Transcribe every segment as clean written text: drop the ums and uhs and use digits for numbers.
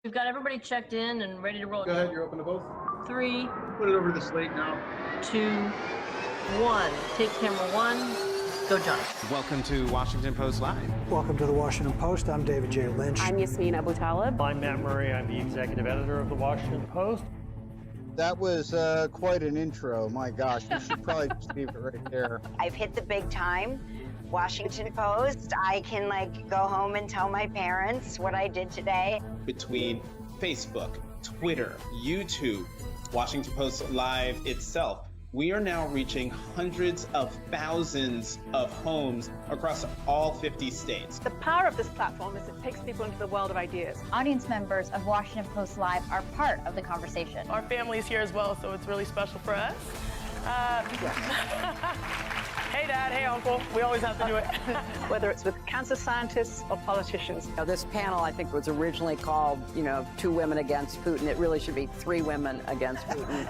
We've got everybody checked in and ready to roll. Go ahead, you're open to both. 3, Put it over the slate now. 2, 1. Take camera 1. Go, John. Welcome to Washington Post Live. Welcome to the Washington Post. I'm David J. Lynch. I'm Yasmin Abu Talib. I'm Matt Murray. I'm the executive editor of the Washington Post. That was quite an intro. My gosh, you should probably just leave it right there. I've hit the big time. Washington Post. I can go home and tell my parents what I did today. Between Facebook, Twitter, YouTube, Washington Post Live itself, we are now reaching hundreds of thousands of homes across all 50 states. The power of this platform is it takes people into the world of ideas. Audience members of Washington Post Live are part of the conversation. Our family is here as well, so it's really special for us. Hey, Dad. Hey, Uncle. We always have to do it. Whether it's with cancer scientists or politicians. This panel, I think, was originally called, 2 women against Putin. It really should be 3 women against Putin.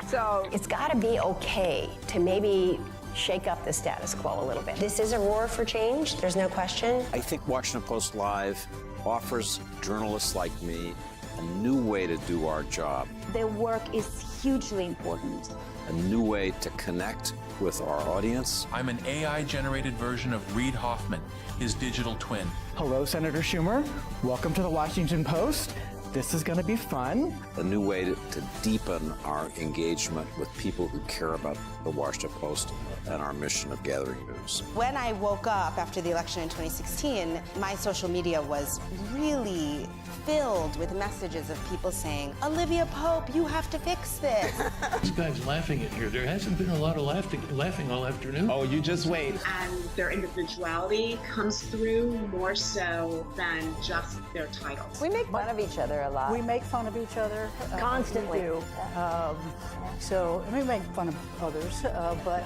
So it's got to be okay to maybe shake up the status quo a little bit. This is a roar for change. There's no question. I think Washington Post Live offers journalists like me a new way to do our job. Their work is hugely important. A new way to connect with our audience. I'm an AI-generated version of Reid Hoffman, his digital twin. Hello, Senator Schumer. Welcome to the Washington Post. This is going to be fun. A new way to deepen our engagement with people who care about the Washington Post and our mission of gathering news. When I woke up after the election in 2016, my social media was really filled with messages of people saying, Olivia Pope, you have to fix this. This guy's laughing in here. There hasn't been a lot of laughing all afternoon. Oh, you just wait. And their individuality comes through more so than just their titles. We make fun of each other a lot. We make fun of each other. Constantly. We do. So we make fun of others, but...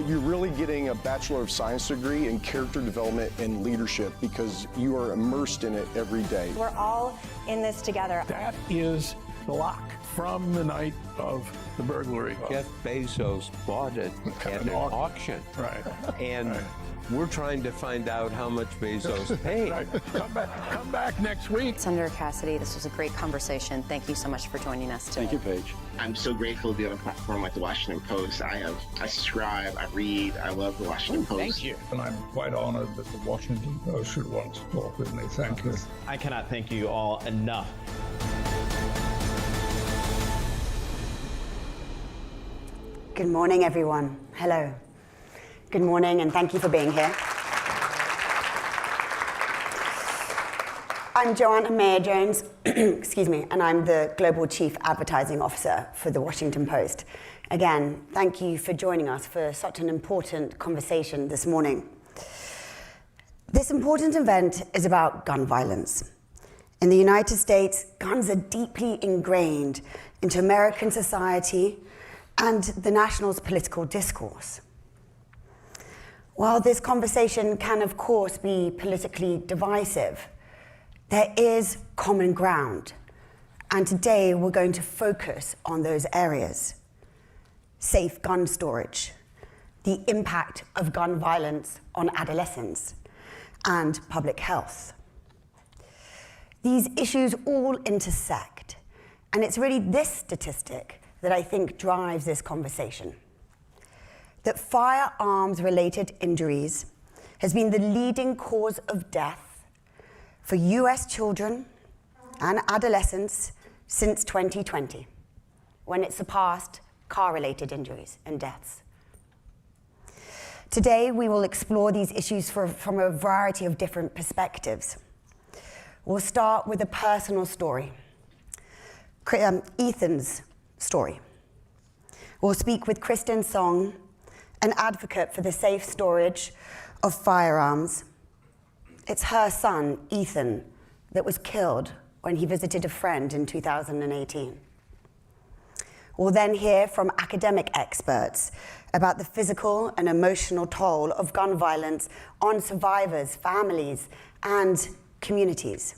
You're really getting a Bachelor of Science degree in character development and leadership because you are immersed in it every day. We're all in this together. That is the lock from the night of the burglary. Jeff Bezos bought it at an auction. Right. And we're trying to find out how much Bezos paid. Right. Come back next week. Senator Cassidy, this was a great conversation. Thank you so much for joining us today. Thank you, Paige. I'm so grateful to be on a platform like the Washington Post. I subscribe, I read, I love the Washington Post. Thank you. And I'm quite honored that the Washington Post should want to talk with me. Thank you. I cannot thank you all enough. Good morning, everyone. Hello. Good morning, and thank you for being here. I'm Joanna Mayer-Jones, excuse me, and I'm the Global Chief Advertising Officer for The Washington Post. Again, thank you for joining us for such an important conversation this morning. This important event is about gun violence. In the United States, guns are deeply ingrained into American society and the national's political discourse. While this conversation can, of course, be politically divisive, there is common ground, and today we're going to focus on those areas. Safe gun storage, the impact of gun violence on adolescents, and public health. These issues all intersect, and it's really this statistic that I think drives this conversation. That firearms-related injuries has been the leading cause of death for US children and adolescents since 2020, when it surpassed car-related injuries and deaths. Today, we will explore these issues from a variety of different perspectives. We'll start with a personal story, Ethan's story. We'll speak with Kristen Song, an advocate for the safe storage of firearms. It's her son, Ethan, that was killed when he visited a friend in 2018. We'll then hear from academic experts about the physical and emotional toll of gun violence on survivors, families, and communities.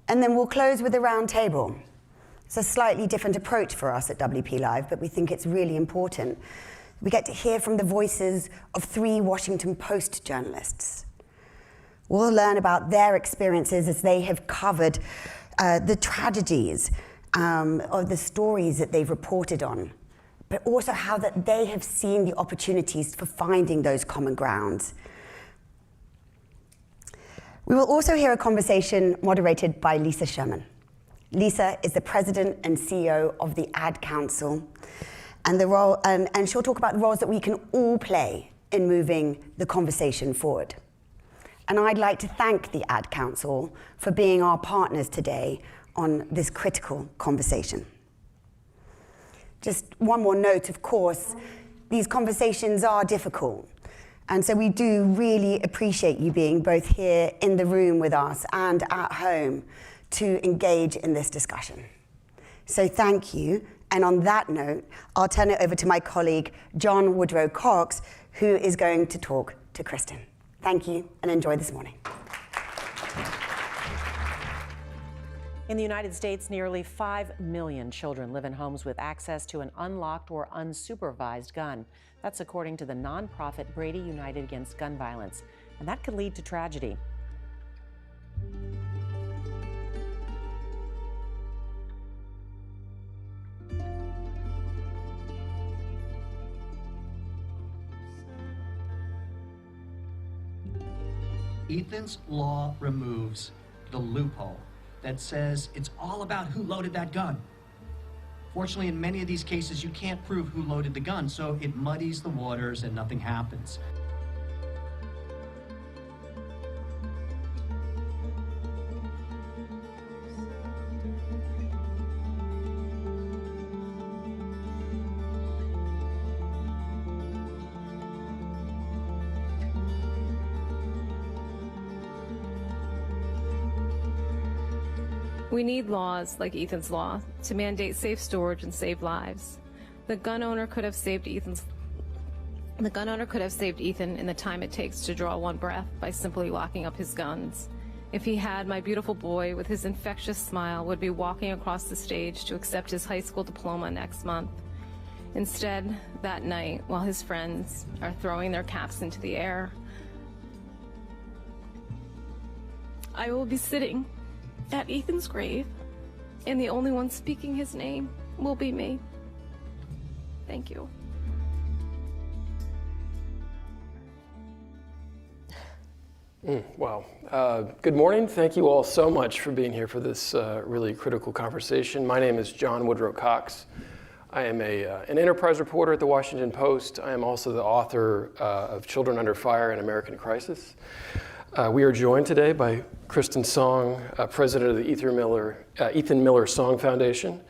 And then we'll close with a round table. It's a slightly different approach for us at WP Live, but we think it's really important. We get to hear from the voices of 3 Washington Post journalists. We'll learn about their experiences as they have covered the tragedies of the stories that they've reported on, but also how that they have seen the opportunities for finding those common grounds. We will also hear a conversation moderated by Lisa Sherman. Lisa is the president and CEO of the Ad Council, and she'll talk about the roles that we can all play in moving the conversation forward. And I'd like to thank the Ad Council for being our partners today on this critical conversation. Just one more note, of course, these conversations are difficult. And so we do really appreciate you being both here in the room with us and at home to engage in this discussion. So thank you. And on that note, I'll turn it over to my colleague, John Woodrow Cox, who is going to talk to Kristen. Thank you and enjoy this morning. In the United States, nearly 5 million children live in homes with access to an unlocked or unsupervised gun. That's according to the nonprofit Brady United Against Gun Violence, and that could lead to tragedy. Ethan's law removes the loophole that says it's all about who loaded that gun. Fortunately, in many of these cases, you can't prove who loaded the gun, so it muddies the waters and nothing happens. We need laws like Ethan's law to mandate safe storage and save lives. The gun owner could have saved Ethan in the time it takes to draw one breath by simply locking up his guns. If he had, my beautiful boy with his infectious smile would be walking across the stage to accept his high school diploma next month. Instead, that night, while his friends are throwing their caps into the air, I will be sitting at Ethan's grave, and the only one speaking his name will be me. Thank you. Wow. Good morning. Thank you all so much for being here for this really critical conversation. My name is John Woodrow Cox. I am an enterprise reporter at the Washington Post. I am also the author of Children Under Fire: An American Crisis. We are joined today by Kristen Song, president of the Ethan Miller Song Foundation,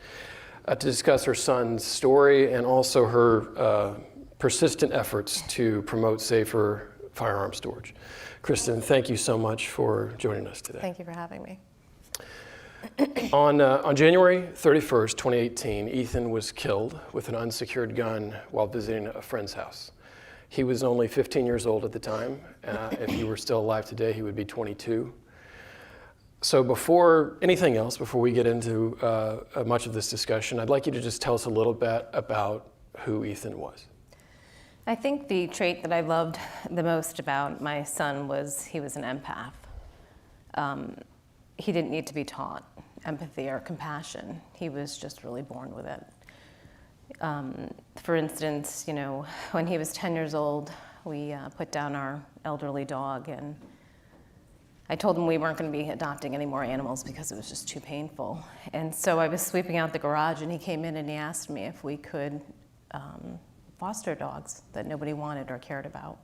to discuss her son's story and also her persistent efforts to promote safer firearm storage. Kristen, thank you so much for joining us today. Thank you for having me. On January 31st, 2018, Ethan was killed with an unsecured gun while visiting a friend's house. He was only 15 years old at the time. If he were still alive today, he would be 22. So before anything else, before we get into much of this discussion, I'd like you to just tell us a little bit about who Ethan was. I think the trait that I loved the most about my son was he was an empath. He didn't need to be taught empathy or compassion. He was just really born with it. For instance, when he was 10 years old, we put down our elderly dog, and I told him we weren't going to be adopting any more animals because it was just too painful. And so I was sweeping out the garage, and he came in and he asked me if we could foster dogs that nobody wanted or cared about.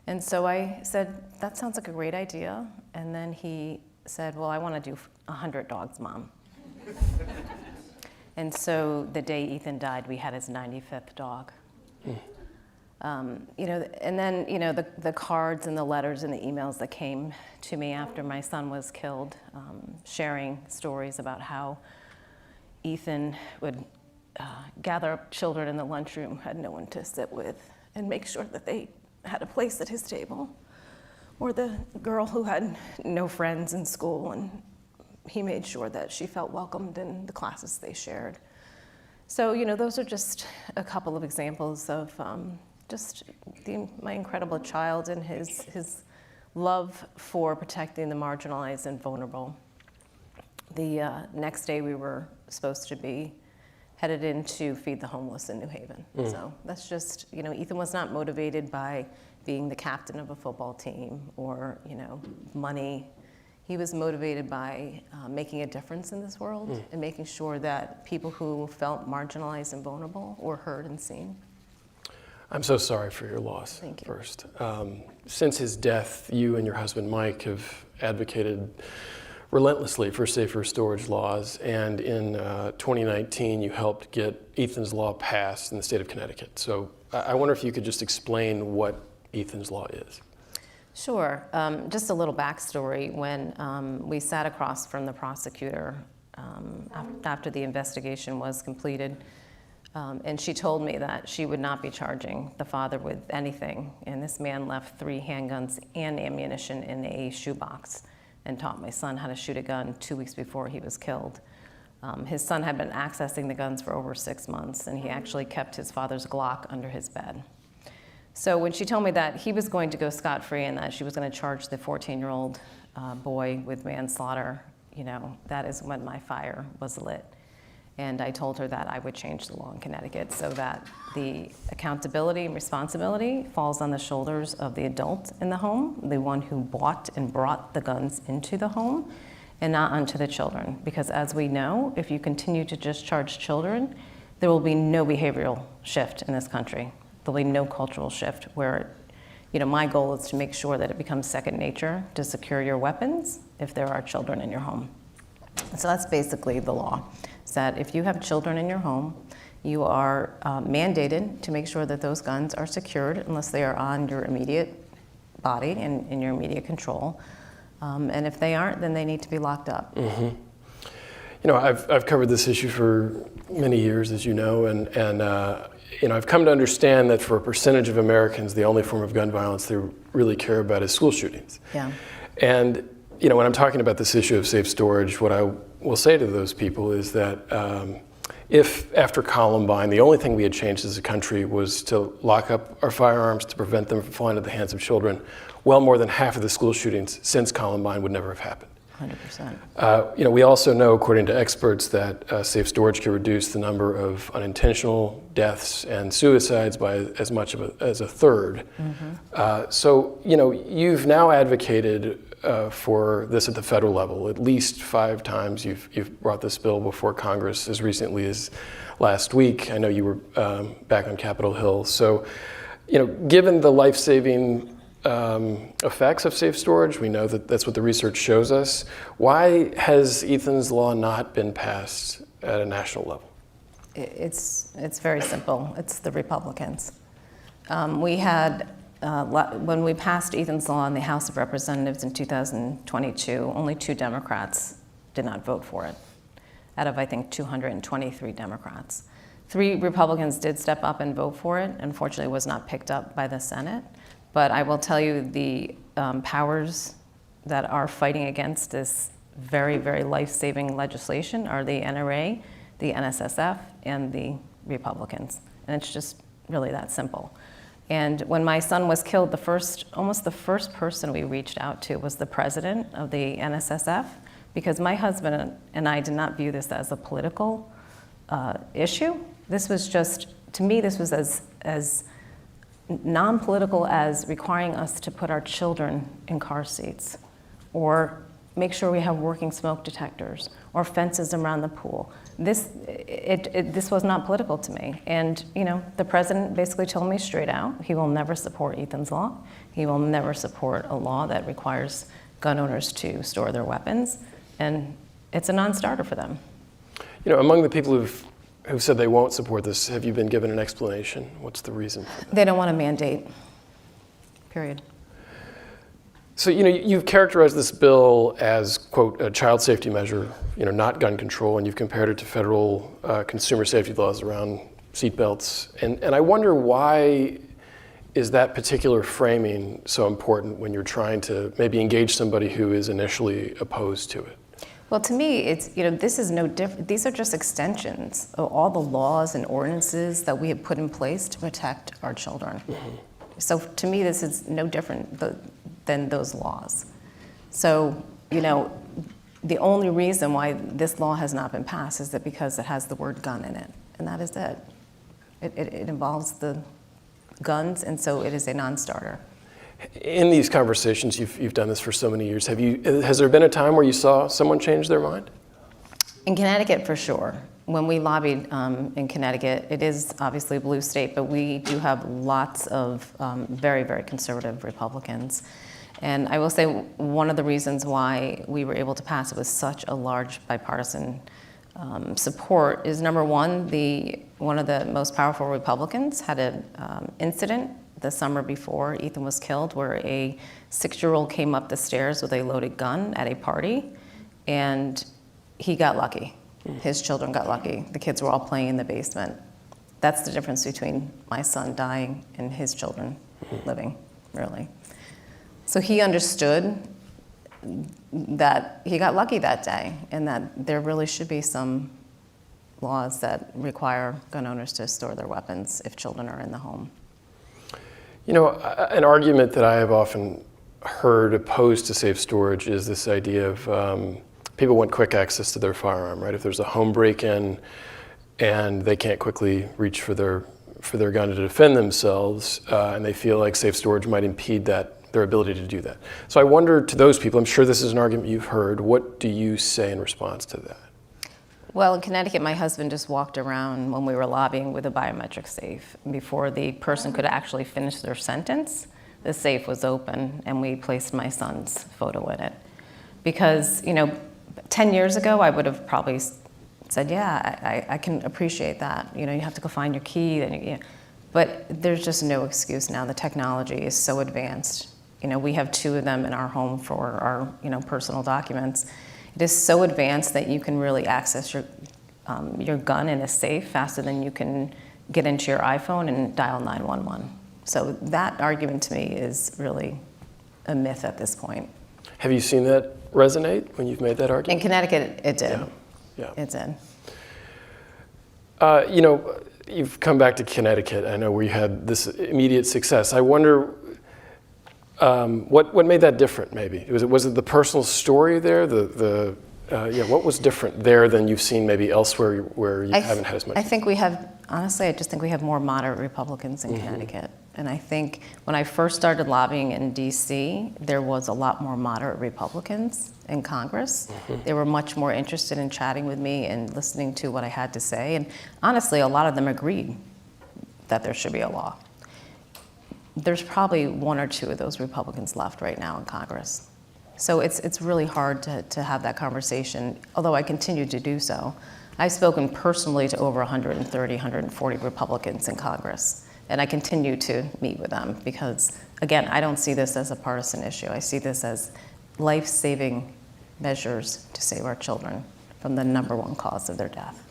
And so I said, that sounds like a great idea. And then he said, well, I want to do 100 dogs, Mom. And so the day Ethan died, we had his 95th dog. And then, the cards and the letters and the emails that came to me after my son was killed, sharing stories about how Ethan would gather up children in the lunchroom, had no one to sit with, and make sure that they had a place at his table. Or the girl who had no friends in school, and he made sure that she felt welcomed in the classes they shared. So, those are just a couple of examples of just my incredible child and his love for protecting the marginalized and vulnerable. The next day we were supposed to be headed in to feed the homeless in New Haven. So that's just, Ethan was not motivated by being the captain of a football team or, money. He was motivated by making a difference in this world and making sure that people who felt marginalized and vulnerable were heard and seen. I'm so sorry for your loss. Thank you. First. Since his death, you and your husband Mike have advocated relentlessly for safer storage laws, and in 2019 you helped get Ethan's Law passed in the state of Connecticut. So I wonder if you could just explain what Ethan's Law is. Sure. Just a little backstory. When we sat across from the prosecutor after the investigation was completed, and she told me that she would not be charging the father with anything. And this man left 3 handguns and ammunition in a shoebox and taught my son how to shoot a gun 2 weeks before he was killed. His son had been accessing the guns for over 6 months, and he actually kept his father's Glock under his bed. So when she told me that he was going to go scot-free and that she was going to charge the 14-year-old boy with manslaughter, that is when my fire was lit. And I told her that I would change the law in Connecticut so that the accountability and responsibility falls on the shoulders of the adult in the home, the one who bought and brought the guns into the home, and not onto the children. Because as we know, if you continue to just charge children, there will be no behavioral shift in this country. There'll be no cultural shift where, my goal is to make sure that it becomes second nature to secure your weapons if there are children in your home. So that's basically the law. Is that if you have children in your home, you are mandated to make sure that those guns are secured unless they are on your immediate body and in your immediate control. And if they aren't, then they need to be locked up. I've covered this issue for many years, as you know, and I've come to understand that for a percentage of Americans, the only form of gun violence they really care about is school shootings. Yeah. And when I'm talking about this issue of safe storage, what I will say to those people is that if after Columbine, the only thing we had changed as a country was to lock up our firearms to prevent them from falling into the hands of children, well more than half of the school shootings since Columbine would never have happened. 100%. We also know, according to experts, that safe storage can reduce the number of unintentional deaths and suicides by as much as a third. So, you've now advocated for this at the federal level. At least 5 times you've brought this bill before Congress as recently as last week. I know you were back on Capitol Hill. So, given the life-saving effects of safe storage, we know that that's what the research shows us. Why has Ethan's Law not been passed at a national level? It's very simple. It's the Republicans. We had, when we passed Ethan's Law in the House of Representatives in 2022, only 2 Democrats did not vote for it, out of, I think, 223 Democrats. 3 Republicans did step up and vote for it. Unfortunately, it was not picked up by the Senate. But I will tell you the powers that are fighting against this very, very life-saving legislation are the NRA, the NSSF, and the Republicans. And it's just really that simple. And when my son was killed, almost the first person we reached out to was the president of the NSSF, because my husband and I did not view this as a political issue. This was just, to me, this was as non-political as requiring us to put our children in car seats, or make sure we have working smoke detectors, or fences around the pool. This was not political to me. And the president basically told me straight out, he will never support Ethan's Law. He will never support a law that requires gun owners to store their weapons. And it's a non-starter for them. Among the people who've said they won't support this, have you been given an explanation? What's the reason for that? They don't want a mandate, period. So, you've characterized this bill as, quote, a child safety measure, not gun control, and you've compared it to federal consumer safety laws around seatbelts. And I wonder, why is that particular framing so important when you're trying to maybe engage somebody who is initially opposed to it? Well, to me, it's, this is no different. These are just extensions of all the laws and ordinances that we have put in place to protect our children. So to me, this is no different than those laws. So, you know, the only reason why this law has not been passed is that because it has the word gun in it, and that is it. It involves the guns, and so it is a non-starter. In these conversations, you've done this for so many years. Has there been a time where you saw someone change their mind? In Connecticut, for sure. When we lobbied in Connecticut, it is obviously a blue state, but we do have lots of very, very conservative Republicans. And I will say one of the reasons why we were able to pass it with such a large bipartisan support is, number one, one of the most powerful Republicans had an incident the summer before Ethan was killed where a 6-year-old came up the stairs with a loaded gun at a party, and he got lucky. His children got lucky. The kids were all playing in the basement. That's the difference between my son dying and his children living, really. So he understood that he got lucky that day, and that there really should be some laws that require gun owners to store their weapons if children are in the home. You know, an argument that I have often heard opposed to safe storage is this idea of people want quick access to their firearm, right? If there's a home break-in and they can't quickly reach for their gun to defend themselves, and they feel like safe storage might impede their ability to do that. So I wonder, to those people, I'm sure this is an argument you've heard, what do you say in response to that? Well, in Connecticut, my husband just walked around when we were lobbying with a biometric safe. Before the person could actually finish their sentence, the safe was open, and we placed my son's photo in it. Because, you know, 10 years ago, I would have probably said, yeah, I can appreciate that. You know, you have to go find your key. But there's just no excuse now. The technology is so advanced. You know, we have 2 of them in our home for our, personal documents. It is so advanced that you can really access your gun in a safe faster than you can get into your iPhone and dial 911. So that argument to me is really a myth at this point. Have you seen that resonate when you've made that argument? In Connecticut, it did. Yeah. It did. You know, you've come back to Connecticut. I know we had this immediate success. I wonder what made that different, maybe? Was it the personal story there? What was different there than you've seen maybe elsewhere where you haven't had as much? I think we have, honestly, I just think we have more moderate Republicans in Connecticut. And I think when I first started lobbying in DC, there was a lot more moderate Republicans in Congress. They were much more interested in chatting with me and listening to what I had to say. And honestly, a lot of them agreed that there should be a law. There's probably 1 or 2 of those Republicans left right now in Congress. So it's really hard to have that conversation, although I continue to do so. I've spoken personally to over 130, 140 Republicans in Congress, and I continue to meet with them because, again, I don't see this as a partisan issue. I see this as life-saving measures to save our children from the #1 cause of their death.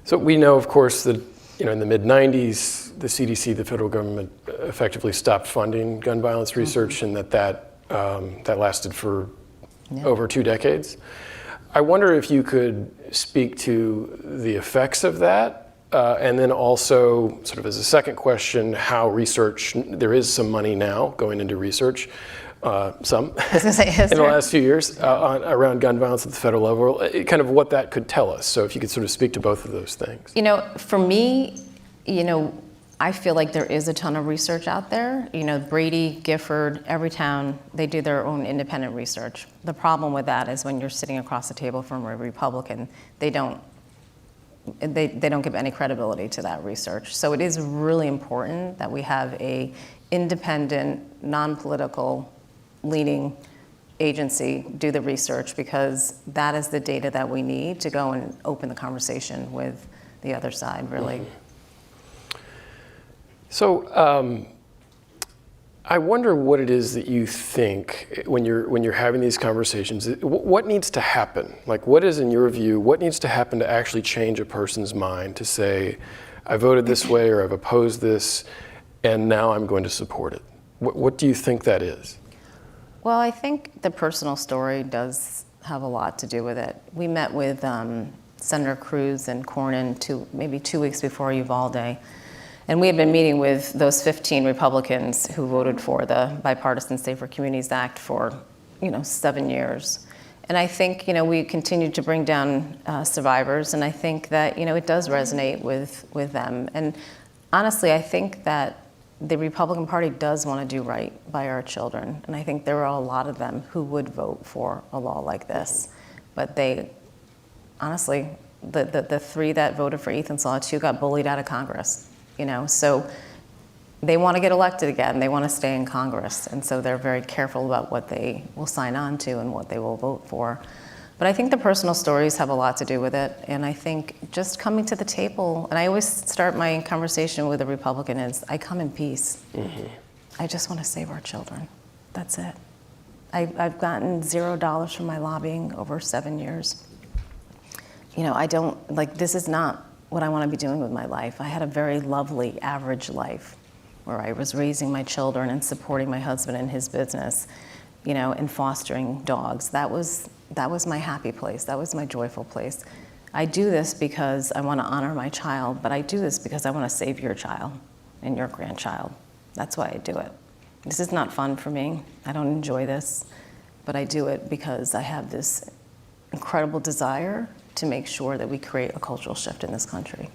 So we know, of course, that in the mid-90s, the CDC, the federal government, effectively stopped funding gun violence research, and that lasted for over 2 decades. I wonder if you could speak to the effects of that, and then also, sort of as a second question, how research, there is some money now going into research, some, in the last few years, around gun violence at the federal level, kind of what that could tell us. So if you could sort of speak to both of those things. You know, for me, I feel like there is a ton of research out there. Brady, Gifford, every town, they do their own independent research. The problem with that is when you're sitting across the table from a Republican, they don't give any credibility to that research. So it is really important that we have a independent, non-political leading agency do the research, because that is the data that we need to go and open the conversation with the other side, really. So I wonder what it is that you think when you're having these conversations. What needs to happen? Like, what is, in your view, what needs to happen to actually change a person's mind to say, I voted this way, or I've opposed this, and now I'm going to support it? What do you think that is? Well, I think the personal story does have a lot to do with it. We met with Senator Cruz and Cornyn maybe 2 weeks before Uvalde. And we had been meeting with those 15 Republicans who voted for the Bipartisan Safer Communities Act for, 7 years. And I think, we continue to bring down survivors, and I think that, it does resonate with them. And honestly, I think that the Republican Party does want to do right by our children. And I think there are a lot of them who would vote for a law like this. But they, honestly, the 3 that voted for Ethan's Law, 2 got bullied out of Congress, So they want to get elected again. They want to stay in Congress. And so they're very careful about what they will sign on to and what they will vote for. But I think the personal stories have a lot to do with it. And I think just coming to the table, and I always start my conversation with a Republican is, I come in peace. I just want to save our children. That's it. I've gotten $0 from my lobbying over 7 years. I don't, this is not what I want to be doing with my life. I had a very lovely, average life where I was raising my children and supporting my husband in his business, and fostering dogs. That was my happy place. That was my joyful place. I do this because I want to honor my child, but I do this because I want to save your child and your grandchild. That's why I do it. This is not fun for me. I don't enjoy this, but I do it because I have this incredible desire to make sure that we create a cultural shift in this country.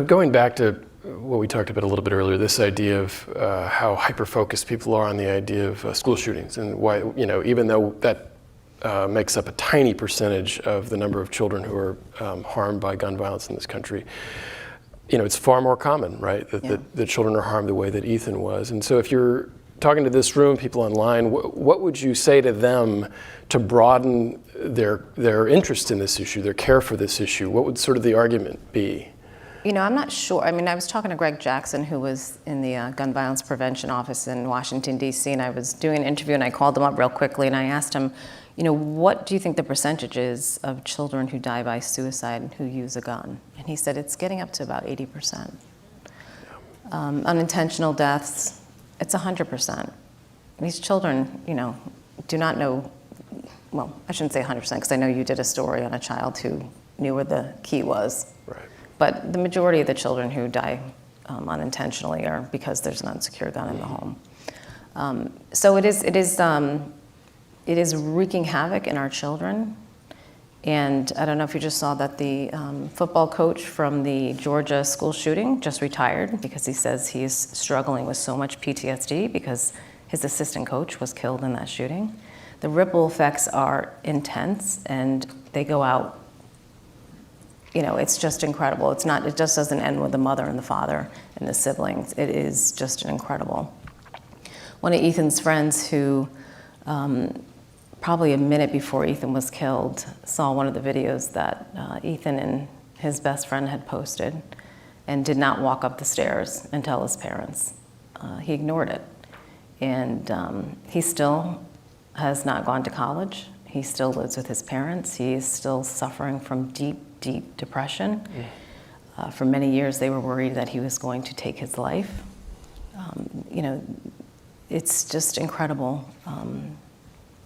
Going back to what we talked about a little bit earlier, this idea of how hyper-focused people are on the idea of school shootings, and why, even though that makes up a tiny percentage of the number of children who are harmed by gun violence in this country, it's far more common, right, that children are harmed the way that Ethan was. And so if you're talking to this room, people online, what would you say to them to broaden their interest in this issue, their care for this issue? What would sort of the argument be? I'm not sure. I mean, I was talking to Greg Jackson, who was in the Gun Violence Prevention Office in Washington, D.C., and I was doing an interview, and I called him up real quickly, and I asked him, what do you think the percentage is of children who die by suicide who use a gun? And he said it's getting up to about 80%. Unintentional deaths, it's 100%. These children, do not know, well, I shouldn't say 100%, because I know you did a story on a child who knew where the key was. Right. But the majority of the children who die unintentionally are because there's an unsecure gun in the home. So it is wreaking havoc in our children. And I don't know if you just saw that the football coach from the Georgia school shooting just retired because he says he's struggling with so much PTSD because his assistant coach was killed in that shooting. The ripple effects are intense, and they go out. It's just incredible. It just doesn't end with the mother and the father and the siblings. It is just incredible. One of Ethan's friends who, probably a minute before Ethan was killed, saw one of the videos that Ethan and his best friend had posted and did not walk up the stairs and tell his parents. He ignored it. And he still has not gone to college. He still lives with his parents. He is still suffering from deep, deep depression. For many years, they were worried that he was going to take his life. It's just incredible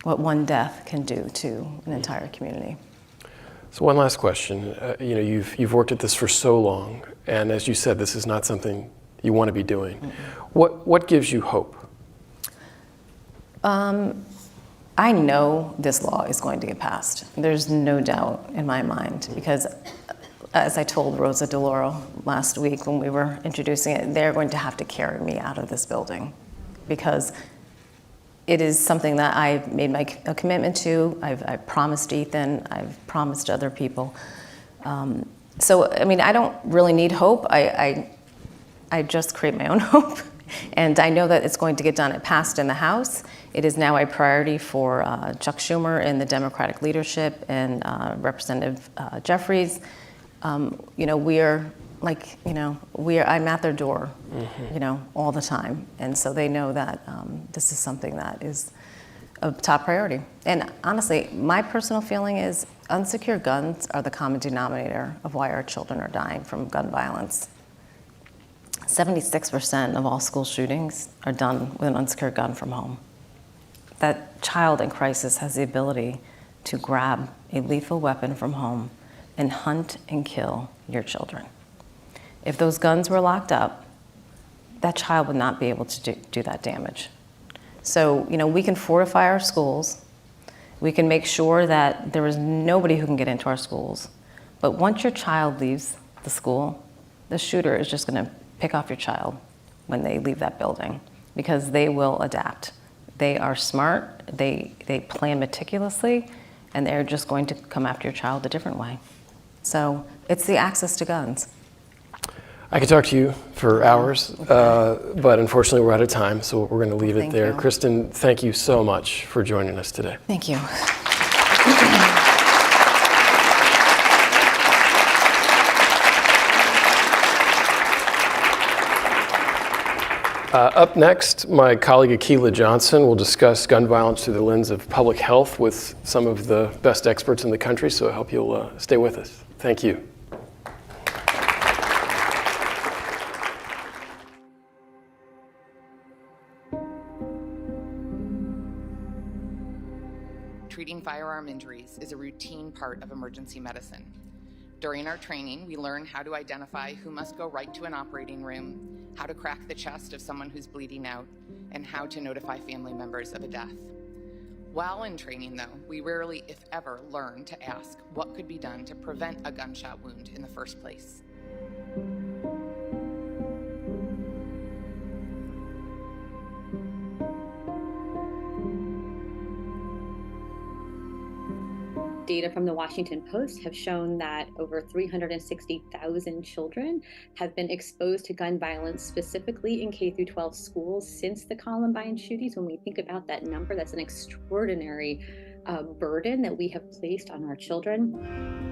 what one death can do to an entire community. So one last question. You've worked at this for so long, and as you said, this is not something you want to be doing. What gives you hope? I know this law is going to get passed. There's no doubt in my mind, because as I told Rosa DeLauro last week when we were introducing it, they're going to have to carry me out of this building, because it is something that I've made a commitment to. I've promised Ethan, I've promised other people. So, I mean, I don't really need hope. I just create my own hope. And I know that it's going to get done. It passed in the House. It is now a priority for Chuck Schumer and the Democratic leadership and Representative Jeffries. We're like, I'm at their door, all the time. And so they know that this is something that is a top priority. And honestly, my personal feeling is unsecured guns are the common denominator of why our children are dying from gun violence. 76% of all school shootings are done with an unsecured gun from home. That child in crisis has the ability to grab a lethal weapon from home and hunt and kill your children. If those guns were locked up, that child would not be able to do that damage. So, you know, we can fortify our schools. We can make sure that there is nobody who can get into our schools. But once your child leaves the school, the shooter is just going to pick off your child when they leave that building, because they will adapt. They are smart, they plan meticulously, and they're just going to come after your child a different way. So it's the access to guns. I could talk to you for hours, but unfortunately we're out of time, so we're going to leave it there. Kristen, thank you so much for joining us today. Thank you. Up next, my colleague Akilah Johnson will discuss gun violence through the lens of public health with some of the best experts in the country, so I hope you'll stay with us. Thank you. Treating firearm injuries is a routine part of emergency medicine. During our training, we learn how to identify who must go right to an operating room, how to crack the chest of someone who's bleeding out, and how to notify family members of a death. While in training, though, we rarely, if ever, learn to ask what could be done to prevent a gunshot wound in the first place. Data from the Washington Post have shown that over 360,000 children have been exposed to gun violence, specifically in K-12 schools, since the Columbine shootings. When we think about that number, that's an extraordinary burden that we have placed on our children.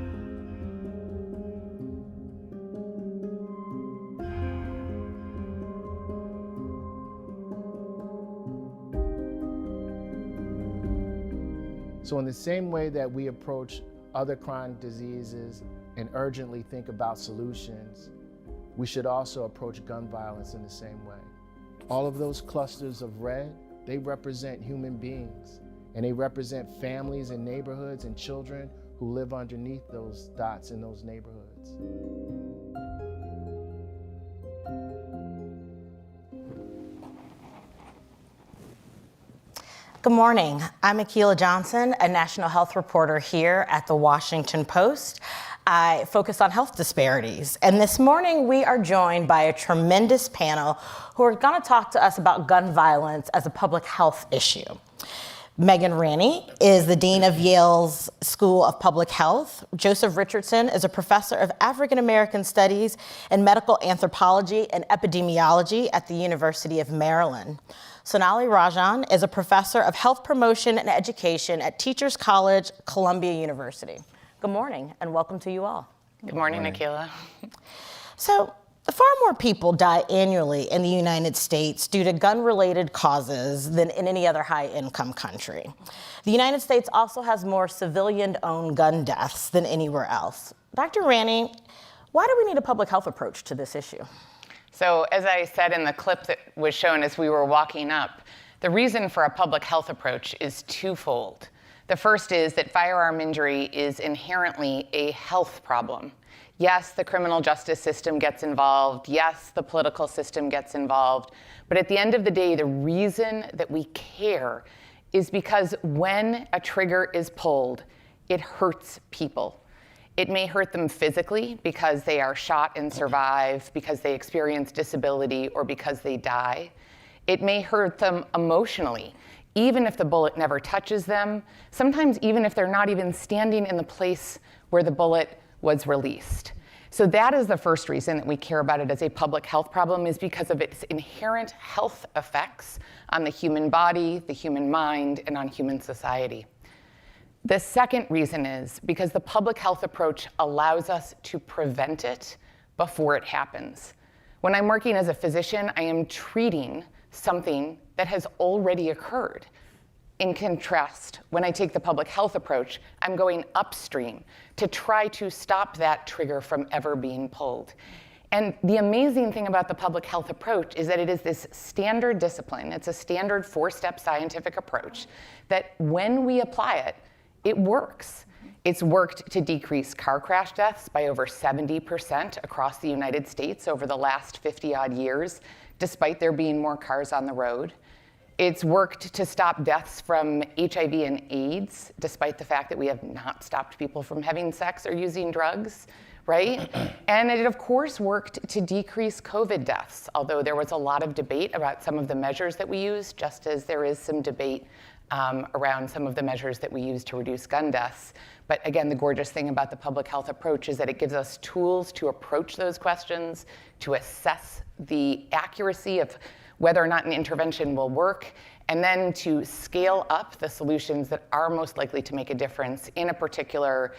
So in the same way that we approach other chronic diseases and urgently think about solutions, we should also approach gun violence in the same way. All of those clusters of red, they represent human beings, and they represent families and neighborhoods and children who live underneath those dots in those neighborhoods. Good morning. I'm Akilah Johnson, a national health reporter here at the Washington Post. I focus on health disparities. And this morning we are joined by a tremendous panel who are going to talk to us about gun violence as a public health issue. Megan Ranney is the Dean of Yale's School of Public Health. Joseph Richardson is a professor of African American Studies and Medical Anthropology and Epidemiology at the University of Maryland. Sonali Rajan is a professor of health promotion and education at Teachers College, Columbia University. Good morning and welcome to you all. Good morning, Akilah. So, far more people die annually in the United States due to gun-related causes than in any other high-income country. The United States also has more civilian-owned gun deaths than anywhere else. Dr. Ranney, why do we need a public health approach to this issue? So as I said in the clip that was shown as we were walking up, the reason for a public health approach is twofold. The first is that firearm injury is inherently a health problem. Yes, the criminal justice system gets involved. Yes, the political system gets involved. But at the end of the day, the reason that we care is because when a trigger is pulled, it hurts people. It may hurt them physically because they are shot and survive, because they experience disability, or because they die. It may hurt them emotionally, even if the bullet never touches them, sometimes even if they're not even standing in the place where the bullet was released. So that is the first reason that we care about it as a public health problem, is because of its inherent health effects on the human body, the human mind, and on human society. The second reason is because the public health approach allows us to prevent it before it happens. When I'm working as a physician, I am treating something that has already occurred. In contrast, when I take the public health approach, I'm going upstream to try to stop that trigger from ever being pulled. And the amazing thing about the public health approach is that it is this standard discipline. It's a standard 4-step scientific approach that when we apply it, it works. It's worked to decrease car crash deaths by over 70% across the United States over the last 50-odd years, despite there being more cars on the road. It's worked to stop deaths from HIV and AIDS, despite the fact that we have not stopped people from having sex or using drugs, right? And it, of course, worked to decrease COVID deaths, although there was a lot of debate about some of the measures that we used, just as there is some debate around some of the measures that we use to reduce gun deaths. But again, the gorgeous thing about the public health approach is that it gives us tools to approach those questions, to assess the accuracy of whether or not an intervention will work, and then to scale up the solutions that are most likely to make a difference in a particular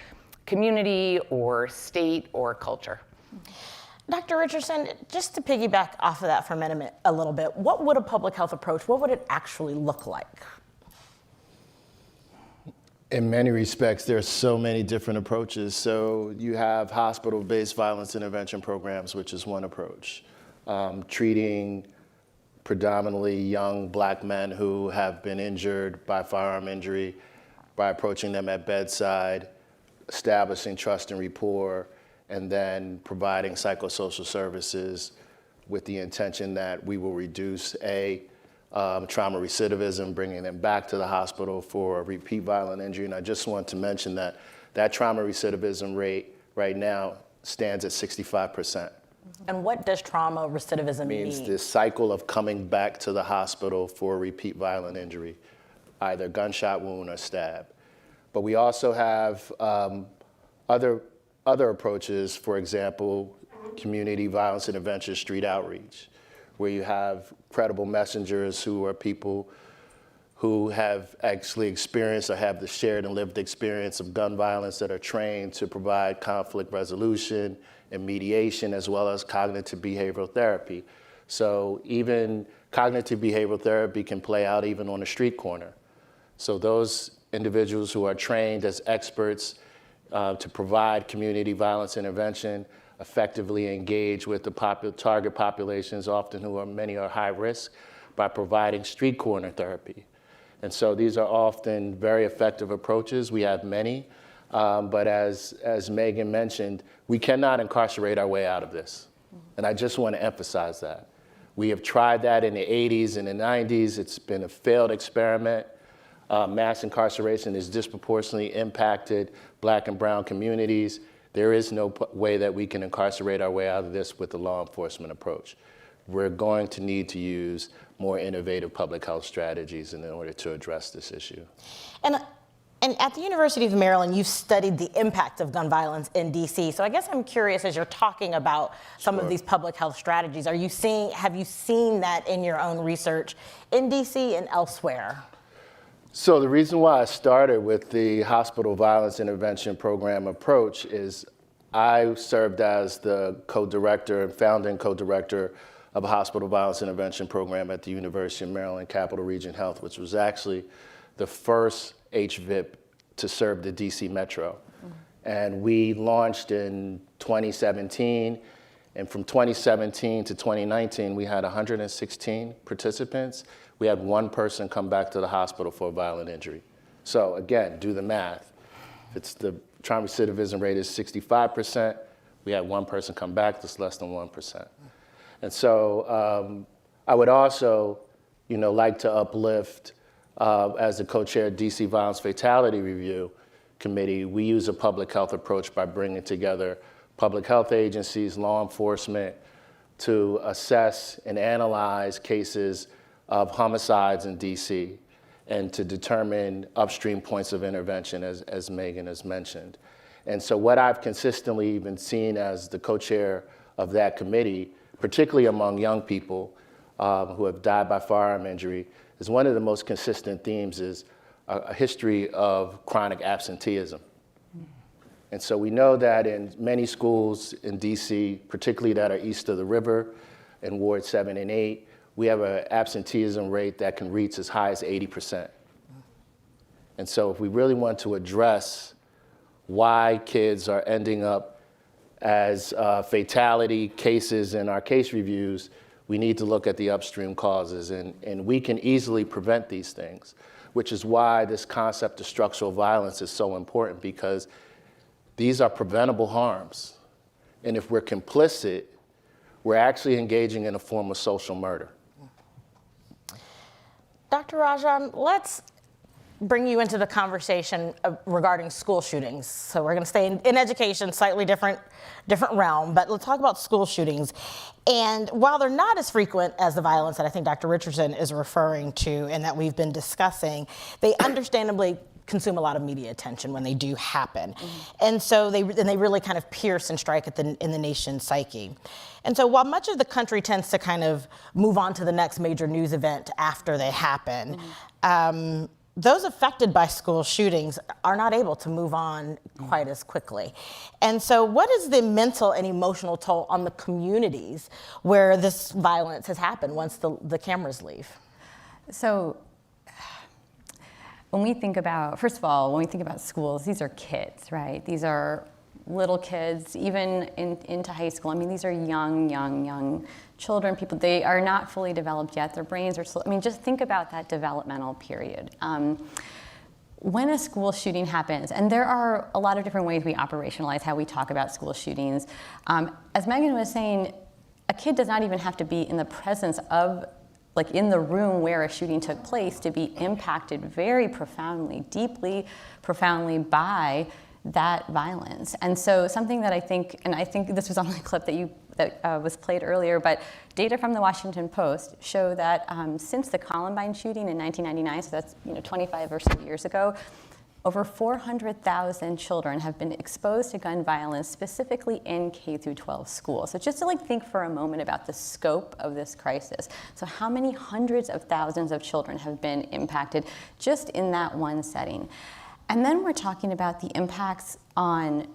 community or state or culture. Dr. Richardson, just to piggyback off of that for a little bit, what would a public health approach, what would it actually look like? In many respects, there are so many different approaches. So you have hospital-based violence intervention programs, which is one approach. Treating predominantly young Black men who have been injured by firearm injury by approaching them at bedside, establishing trust and rapport, and then providing psychosocial services with the intention that we will reduce trauma recidivism, bringing them back to the hospital for a repeat violent injury. And I just want to mention that that trauma recidivism rate right now stands at 65%. And what does trauma recidivism mean? Means this cycle of coming back to the hospital for a repeat violent injury, either gunshot wound or stab. But we also have other approaches, for example, community violence intervention, street outreach, where you have credible messengers who are people who have actually experienced or have the shared and lived experience of gun violence that are trained to provide conflict resolution and mediation, as well as cognitive behavioral therapy. So even cognitive behavioral therapy can play out even on a street corner. So those individuals who are trained as experts to provide community violence intervention effectively engage with the target populations, many are high risk, by providing street corner therapy. And so these are often very effective approaches. We have many, but as Megan mentioned, we cannot incarcerate our way out of this. And I just want to emphasize that. We have tried that in the 80s and the 90s. It's been a failed experiment. Mass incarceration has disproportionately impacted Black and brown communities. There is no way that we can incarcerate our way out of this with the law enforcement approach. We're going to need to use more innovative public health strategies in order to address this issue. And at the University of Maryland, you've studied the impact of gun violence in DC. So I guess I'm curious, as you're talking about some of these public health strategies, have you seen that in your own research in DC and elsewhere? So the reason why I started with the hospital violence intervention program approach is I served as the co-director and founding co-director of a hospital violence intervention program at the University of Maryland Capital Region Health, which was actually the first HVIP to serve the DC Metro. And we launched in 2017. And from 2017 to 2019, we had 116 participants. We had one person come back to the hospital for a violent injury. So again, do the math. If it's the trauma recidivism rate is 65%, we had one person come back, that's less than 1%. And so I would also, like to uplift, as the co-chair of DC Violence Fatality Review Committee, we use a public health approach by bringing together public health agencies, law enforcement, to assess and analyze cases of homicides in DC and to determine upstream points of intervention, as Megan has mentioned. And so what I've consistently been seen as the co-chair of that committee, particularly among young people who have died by firearm injury, is one of the most consistent themes is a history of chronic absenteeism. And so we know that in many schools in DC, particularly that are east of the river, in Ward 7 and 8, we have an absenteeism rate that can reach as high as 80%. And so if we really want to address why kids are ending up as fatality cases in our case reviews, we need to look at the upstream causes, and we can easily prevent these things, which is why this concept of structural violence is so important, because these are preventable harms. And if we're complicit, we're actually engaging in a form of social murder. Dr. Rajan, let's bring you into the conversation regarding school shootings. So we're going to stay in education, slightly different realm, but let's talk about school shootings. And while they're not as frequent as the violence that I think Dr. Richardson is referring to and that we've been discussing, they understandably consume a lot of media attention when they do happen. And so they really kind of pierce and strike in the nation's psyche. And so while much of the country tends to kind of move on to the next major news event after they happen, those affected by school shootings are not able to move on quite as quickly. And so what is the mental and emotional toll on the communities where this violence has happened once the cameras leave? So when we think about, first of all, when we think about schools, these are kids, right? These are little kids, even into high school. I mean, these are young children, people, they are not fully developed yet. Their brains are slow. I mean, just think about that developmental period. When a school shooting happens, and there are a lot of different ways we operationalize how we talk about school shootings. As Megan was saying, a kid does not even have to be in the presence of, like in the room where a shooting took place to be impacted very profoundly, deeply, profoundly by that violence. And so something that I think, and I think this was on the clip that was played earlier, but data from the Washington Post show that since the Columbine shooting in 1999, so that's 25 or so years ago, over 400,000 children have been exposed to gun violence, specifically in K through 12 schools. So just to think for a moment about the scope of this crisis. So how many hundreds of thousands of children have been impacted just in that one setting? And then we're talking about the impacts on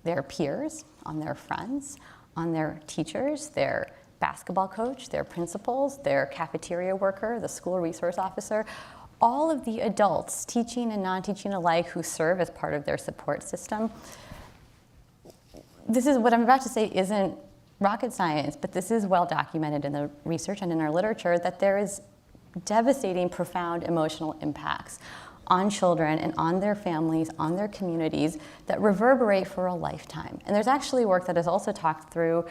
their peers, on their friends, on their teachers, their basketball coach, their principals, their cafeteria worker, the school resource officer, all of the adults, teaching and non-teaching alike, who serve as part of their support system. This is what I'm about to say isn't rocket science, but this is well documented in the research and in our literature that there is devastating, profound emotional impacts on children and on their families, on their communities that reverberate for a lifetime. And there's actually work that has also talked through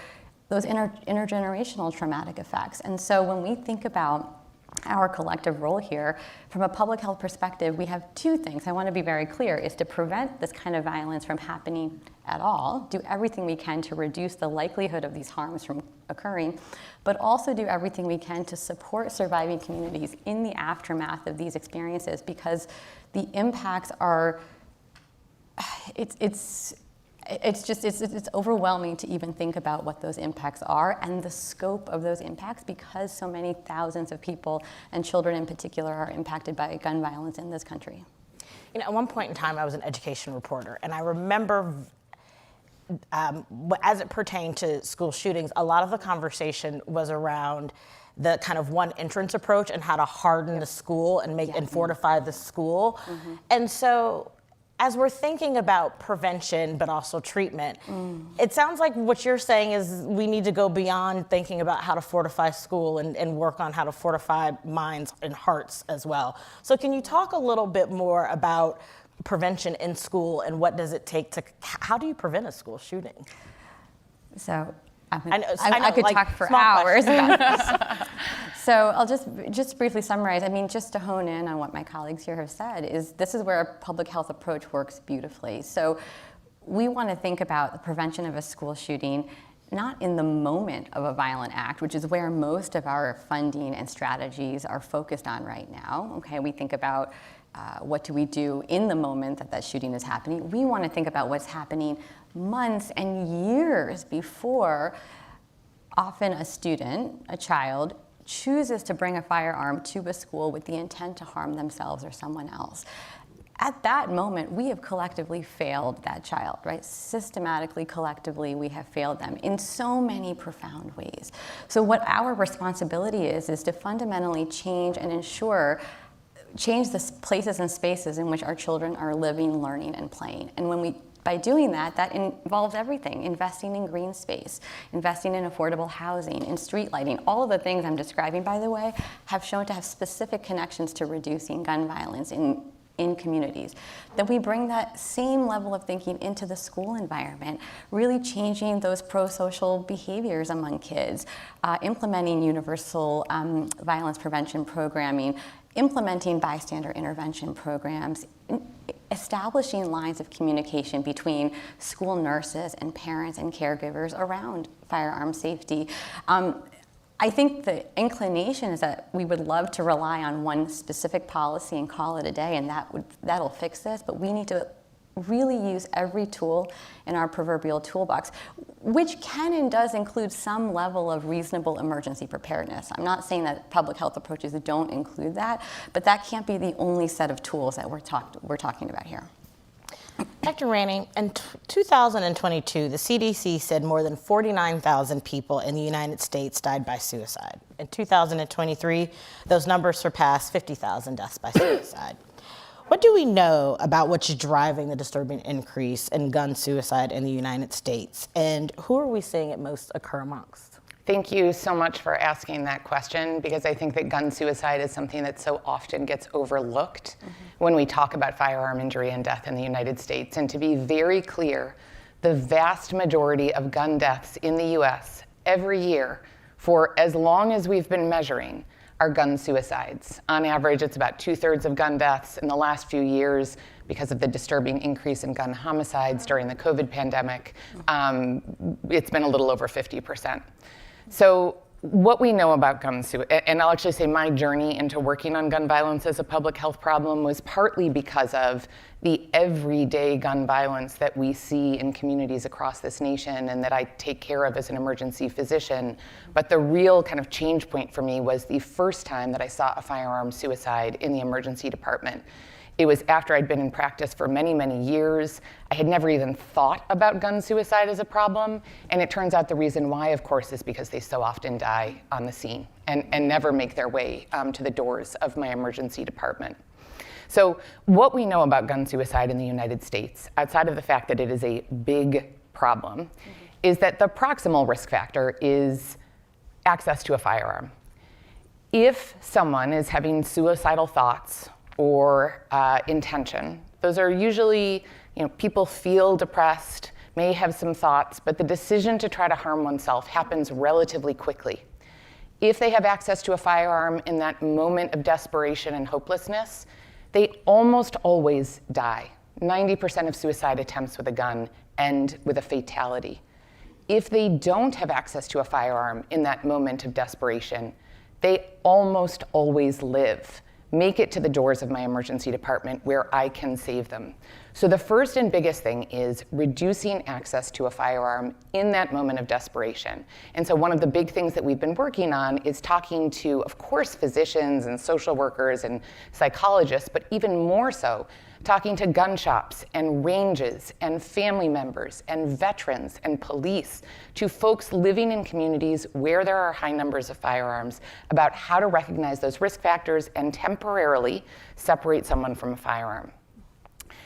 those intergenerational traumatic effects. And so when we think about our collective role here, from a public health perspective, we have two things. I want to be very clear, is to prevent this kind of violence from happening at all, do everything we can to reduce the likelihood of these harms from occurring, but also do everything we can to support surviving communities in the aftermath of these experiences, because the impacts are, it's overwhelming to even think about what those impacts are and the scope of those impacts, because so many thousands of people, and children in particular, are impacted by gun violence in this country. At one point in time, I was an education reporter, and I remember as it pertained to school shootings, a lot of the conversation was around the kind of one entrance approach and how to harden the school and and fortify the school. And so as we're thinking about prevention, but also treatment, it sounds like what you're saying is we need to go beyond thinking about how to fortify school and work on how to fortify minds and hearts as well. So can you talk a little bit more about prevention in school and what does it take to, how do you prevent a school shooting? So I could talk for hours about this. So I'll just briefly summarize. I mean, just to hone in on what my colleagues here have said, is this is where a public health approach works beautifully. So we want to think about the prevention of a school shooting not in the moment of a violent act, which is where most of our funding and strategies are focused on right now. Okay, we think about what do we do in the moment that shooting is happening. We want to think about what's happening months and years before often a student, a child, chooses to bring a firearm to a school with the intent to harm themselves or someone else. At that moment, we have collectively failed that child, right? Systematically, collectively, we have failed them in so many profound ways. So what our responsibility is to fundamentally change and change the places and spaces in which our children are living, learning, and playing. And when we By doing that, that involves everything: investing in green space, investing in affordable housing, in street lighting. All of the things I'm describing, by the way, have shown to have specific connections to reducing gun violence in communities. That we bring that same level of thinking into the school environment, really changing those pro-social behaviors among kids, implementing universal violence prevention programming, implementing bystander intervention programs, establishing lines of communication between school nurses and parents and caregivers around firearm safety. I think the inclination is that we would love to rely on one specific policy and call it a day, and that'll fix this, but we need to really use every tool in our proverbial toolbox, which can and does include some level of reasonable emergency preparedness. I'm not saying that public health approaches don't include that, but that can't be the only set of tools that we're talking about here. Dr. Ranney, in 2022, the CDC said more than 49,000 people in the United States died by suicide. In 2023, those numbers surpassed 50,000 deaths by suicide. What do we know about what's driving the disturbing increase in gun suicide in the United States, and who are we seeing it most occur amongst? Thank you so much for asking that question, because I think that gun suicide is something that so often gets overlooked when we talk about firearm injury and death in the United States. And to be very clear, the vast majority of gun deaths in the US every year, for as long as we've been measuring, are gun suicides. On average, it's about 2/3 of gun deaths. In the last few years, because of the disturbing increase in gun homicides during the COVID pandemic, it's been a little over 50%. So what we know about gun suicide, and I'll actually say my journey into working on gun violence as a public health problem was partly because of the everyday gun violence that we see in communities across this nation and that I take care of as an emergency physician. But the real kind of change point for me was the first time that I saw a firearm suicide in the emergency department. It was after I'd been in practice for many, many years. I had never even thought about gun suicide as a problem. And it turns out the reason why, of course, is because they so often die on the scene and never make their way to the doors of my emergency department. So what we know about gun suicide in the United States, outside of the fact that it is a big problem, is that the proximal risk factor is access to a firearm. If someone is having suicidal thoughts or intention, those are usually, people feel depressed, may have some thoughts, but the decision to try to harm oneself happens relatively quickly. If they have access to a firearm in that moment of desperation and hopelessness, they almost always die. 90% of suicide attempts with a gun end with a fatality. If they don't have access to a firearm in that moment of desperation, they almost always live, make it to the doors of my emergency department where I can save them. So the first and biggest thing is reducing access to a firearm in that moment of desperation. And so one of the big things that we've been working on is talking to, of course, physicians and social workers and psychologists, but even more so, talking to gun shops and ranges and family members and veterans and police, to folks living in communities where there are high numbers of firearms, about how to recognize those risk factors and temporarily separate someone from a firearm.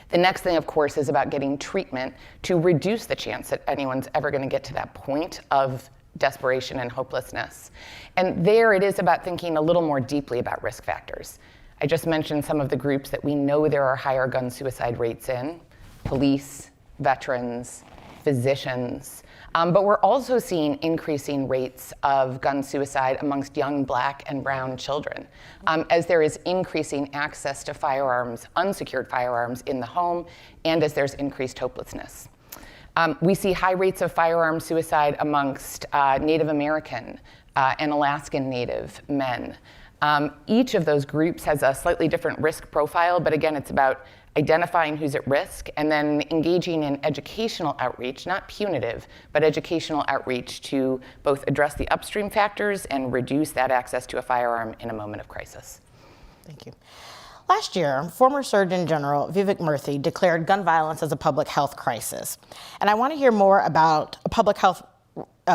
The next thing, of course, is about getting treatment to reduce the chance that anyone's ever going to get to that point of desperation and hopelessness. And there it is about thinking a little more deeply about risk factors. I just mentioned some of the groups that we know there are higher gun suicide rates in: police, veterans, physicians. But we're also seeing increasing rates of gun suicide amongst young Black and brown children, as there is increasing access to firearms, unsecured firearms in the home, and as there's increased hopelessness. We see high rates of firearm suicide amongst Native American and Alaskan Native men. Each of those groups has a slightly different risk profile, but again, it's about identifying who's at risk and then engaging in educational outreach, not punitive, but educational outreach to both address the upstream factors and reduce that access to a firearm in a moment of crisis. Thank you. Last year, former Surgeon General Vivek Murthy declared gun violence as a public health crisis. And I want to hear more about public health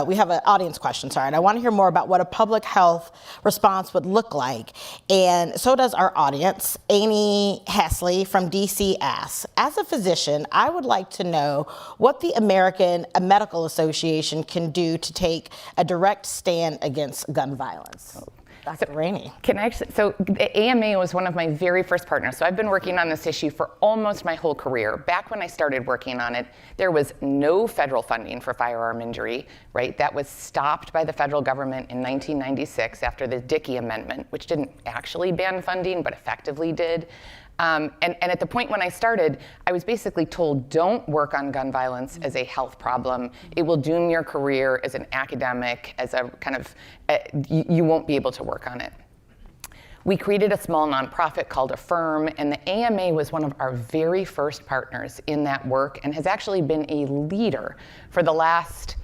we have an audience question, sorry, and I want to hear more about what a public health response would look like. And so does our audience. Amy Hasley from DC asks, as a physician, I would like to know what the American Medical Association can do to take a direct stand against gun violence. Dr. Rainey. So the AMA was one of my very first partners. So I've been working on this issue for almost my whole career. Back when I started working on it, there was no federal funding for firearm injury, right? That was stopped by the federal government in 1996 after the Dickey Amendment, which didn't actually ban funding, but effectively did. And at the point when I started, I was basically told, don't work on gun violence as a health problem. It will doom your career as an academic, as a kind of, you won't be able to work on it. We created a small nonprofit called Affirm, and the AMA was one of our very first partners in that work and has actually been a leader for the last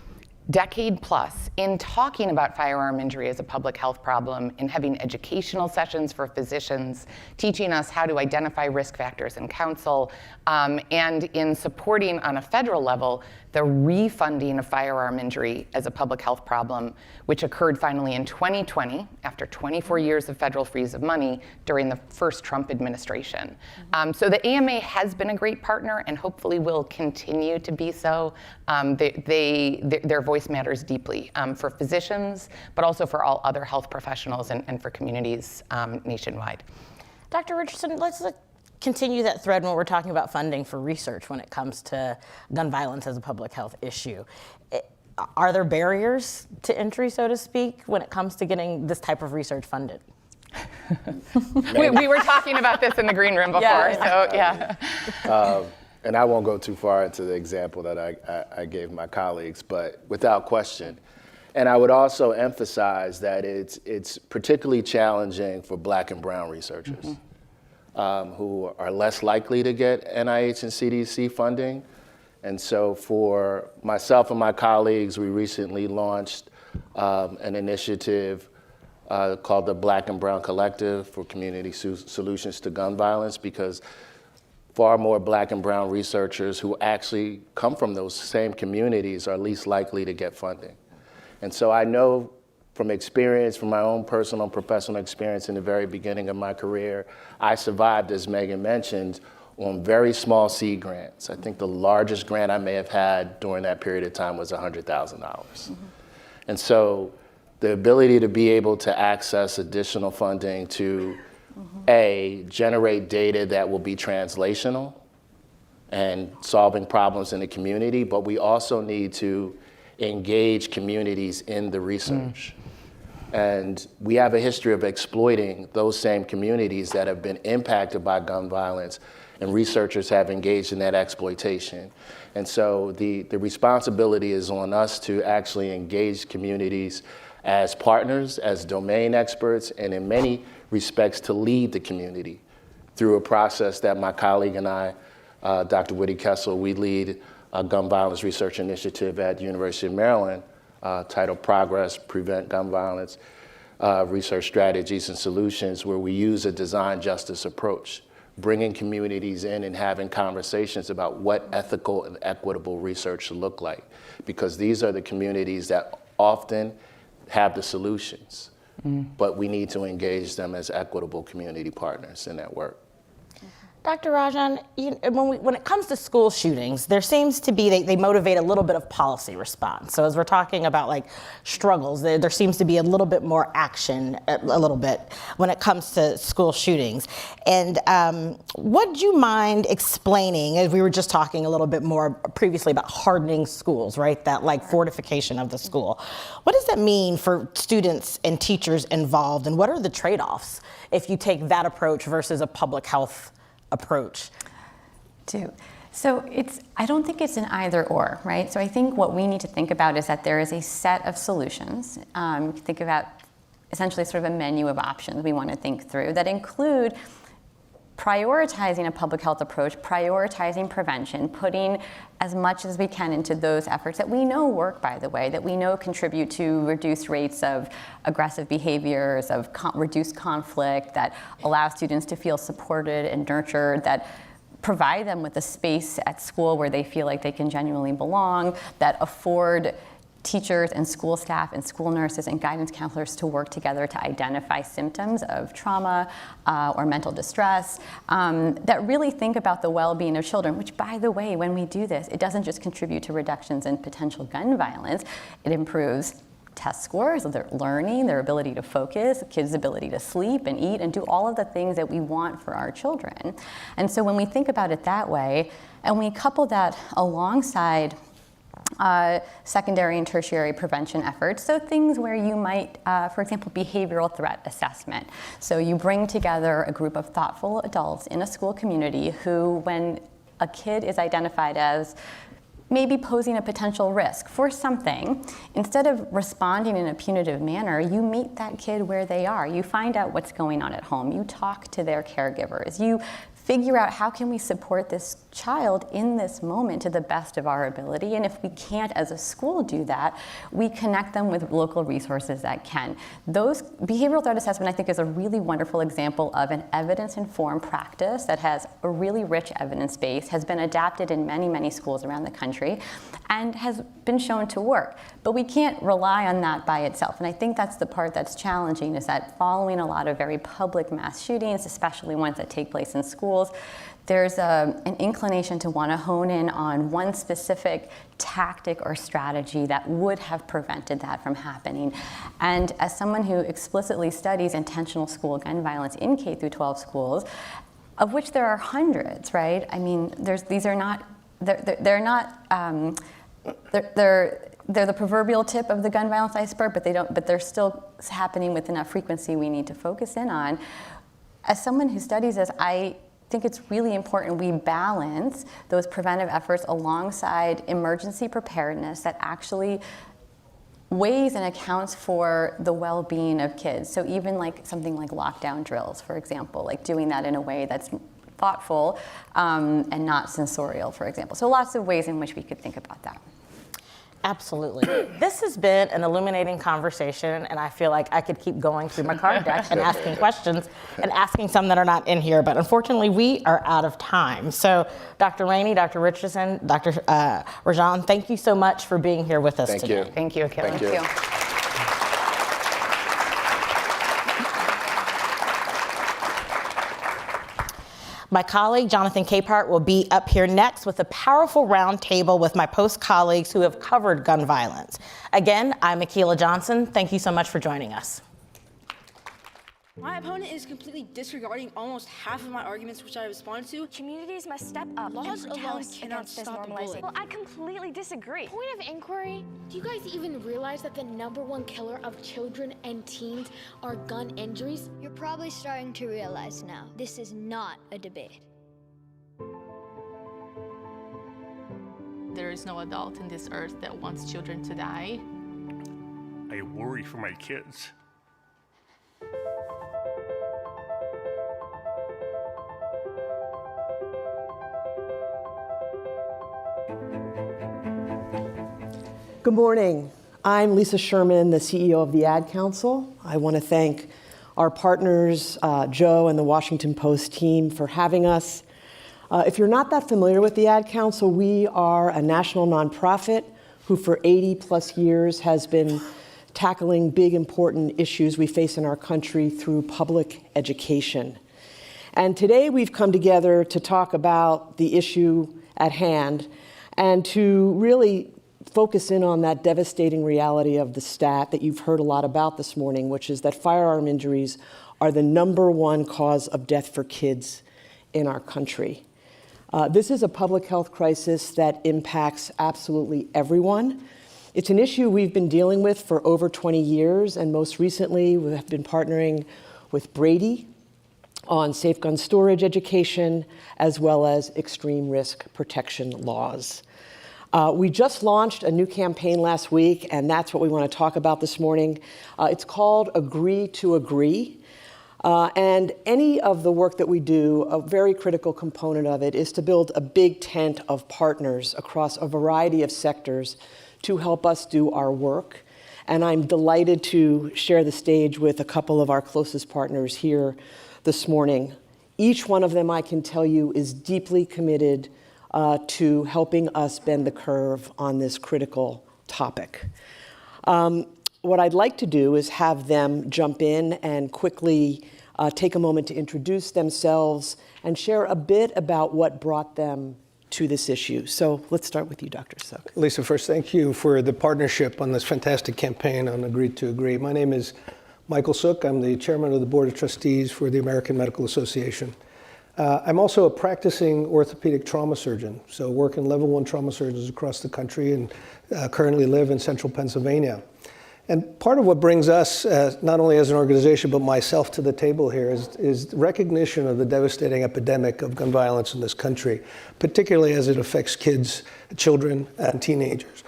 decade plus in talking about firearm injury as a public health problem, in having educational sessions for physicians, teaching us how to identify risk factors and counsel, and in supporting on a federal level the refunding of firearm injury as a public health problem, which occurred finally in 2020 after 24 years of federal freeze of money during the first Trump administration. So the AMA has been a great partner and hopefully will continue to be so. Their voice matters deeply for physicians, but also for all other health professionals and for communities nationwide. Dr. Richardson, let's continue that thread when we're talking about funding for research when it comes to gun violence as a public health issue. Are there barriers to entry, so to speak, when it comes to getting this type of research funded? we were talking about this in the green room before, so yeah. And I won't go too far into the example that I gave my colleagues, but without question. And I would also emphasize that it's particularly challenging for Black and brown researchers. Who are less likely to get NIH and CDC funding. And so for myself and my colleagues, we recently launched an initiative called the Black and Brown Collective for Community Solutions to Gun Violence, because far more Black and brown researchers who actually come from those same communities are least likely to get funding. And so I know from experience, from my own personal and professional experience in the very beginning of my career, I survived, as Megan mentioned, on very small seed grants. I think the largest grant I may have had during that period of time was $100,000. And so the ability to be able to access additional funding to, A, generate data that will be translational and solving problems in the community, but we also need to engage communities in the research. And we have a history of exploiting those same communities that have been impacted by gun violence, and researchers have engaged in that exploitation. And so the responsibility is on us to actually engage communities as partners, as domain experts, and in many respects to lead the community through a process that my colleague and I, Dr. Woody Kessel, we lead a gun violence research initiative at the University of Maryland titled Progress, Prevent Gun Violence, Research Strategies and Solutions, where we use a design justice approach, bringing communities in and having conversations about what ethical and equitable research should look like. Because these are the communities that often have the solutions, but we need to engage them as equitable community partners in that work. Dr. Rajan, when it comes to school shootings, there seems to be, they motivate a little bit of policy response. So as we're talking about like struggles, there seems to be a little bit more action, a little bit, when it comes to school shootings. And would you mind explaining, as we were just talking a little bit more previously about hardening schools, right? That like fortification of the school. What does that mean for students and teachers involved? And what are the trade-offs if you take that approach versus a public health approach? So I don't think it's an either or, right? So I think what we need to think about is that there is a set of solutions. Think about essentially sort of a menu of options we want to think through that include prioritizing a public health approach, prioritizing prevention, putting as much as we can into those efforts that we know work, by the way, that we know contribute to reduced rates of aggressive behaviors, of reduced conflict, that allow students to feel supported and nurtured, that provide them with a space at school where they feel like they can genuinely belong, that afford teachers and school staff and school nurses and guidance counselors to work together to identify symptoms of trauma or mental distress, that really think about the well-being of children, which, by the way, when we do this, it doesn't just contribute to reductions in potential gun violence, it improves test scores, their learning, their ability to focus, kids' ability to sleep and eat and do all of the things that we want for our children. And so when we think about it that way, and we couple that alongside secondary and tertiary prevention efforts, so things where you might, for example, behavioral threat assessment. So you bring together a group of thoughtful adults in a school community who, when a kid is identified as maybe posing a potential risk for something, instead of responding in a punitive manner, you meet that kid where they are. You find out what's going on at home. You talk to their caregivers. You figure out how can we support this child in this moment to the best of our ability. And if we can't as a school do that, we connect them with local resources that can. Those behavioral threat assessment, I think, is a really wonderful example of an evidence-informed practice that has a really rich evidence base, has been adapted in many, many schools around the country, and has been shown to work. But we can't rely on that by itself. And I think that's the part that's challenging, is that following a lot of very public mass shootings, especially ones that take place in schools, there's an inclination to want to hone in on one specific tactic or strategy that would have prevented that from happening. And as someone who explicitly studies intentional school gun violence in K through 12 schools, of which there are hundreds, right? I mean, these are not, they're the proverbial tip of the gun violence iceberg, but they're still happening with enough frequency we need to focus in on. As someone who studies this, I think it's really important we balance those preventive efforts alongside emergency preparedness that actually weighs and accounts for the well-being of kids. So even like something like lockdown drills, for example, like doing that in a way that's thoughtful and not censorial, for example. So lots of ways in which we could think about that. Absolutely. This has been an illuminating conversation, and I feel like I could keep going through my card deck and asking questions and asking some that are not in here, but unfortunately we are out of time. So Dr. Rainey, Dr. Richardson, Dr. Rajan, thank you so much for being here with us today. Thank you, Akila. Thank you. My colleague, Jonathan Capehart, will be up here next with a powerful roundtable with my Post colleagues who have covered gun violence. Again, I'm Akila Johnson. Thank you so much for joining us. My opponent is completely disregarding almost half of my arguments which I responded to. Communities must step up Laws and alone protest cannot against this stop the normalization. bullet. Well, I completely disagree. Point of inquiry, do you guys even realize that the #1 killer of children and teens are gun injuries? You're probably starting to realize now, this is not a debate. There is no adult in this earth that wants children to die. I worry for my kids. Good morning. I'm Lisa Sherman, the CEO of the Ad Council. I want to thank our partners, Joe and the Washington Post team, for having us. If you're not that familiar with the Ad Council, we are a national nonprofit who for 80 plus years has been tackling big, important issues we face in our country through public education. And today we've come together to talk about the issue at hand and to really focus in on that devastating reality of the stat that you've heard a lot about this morning, which is that firearm injuries are the #1 cause of death for kids in our country. This is a public health crisis that impacts absolutely everyone. It's an issue we've been dealing with for over 20 years, and most recently we have been partnering with Brady on safe gun storage education, as well as extreme risk protection laws. We just launched a new campaign last week, and that's what we want to talk about this morning. It's called Agree to Agree. And any of the work that we do, a very critical component of it is to build a big tent of partners across a variety of sectors to help us do our work. And I'm delighted to share the stage with a couple of our closest partners here this morning. Each one of them, I can tell you, is deeply committed to helping us bend the curve on this critical topic. What I'd like to do is have them jump in and quickly take a moment to introduce themselves and share a bit about what brought them to this issue. So let's start with you, Dr. Suk. Lisa, first, thank you for the partnership on this fantastic campaign on Agreed to Agree. My name is Michael Suk. I'm the chairman of the Board of Trustees for the American Medical Association. I'm also a practicing orthopedic trauma surgeon, so work in level 1 trauma surgeons across the country and currently live in central Pennsylvania. And part of what brings us, not only as an organization, but myself to the table here is recognition of the devastating epidemic of gun violence in this country, particularly as it affects kids, children, and teenagers.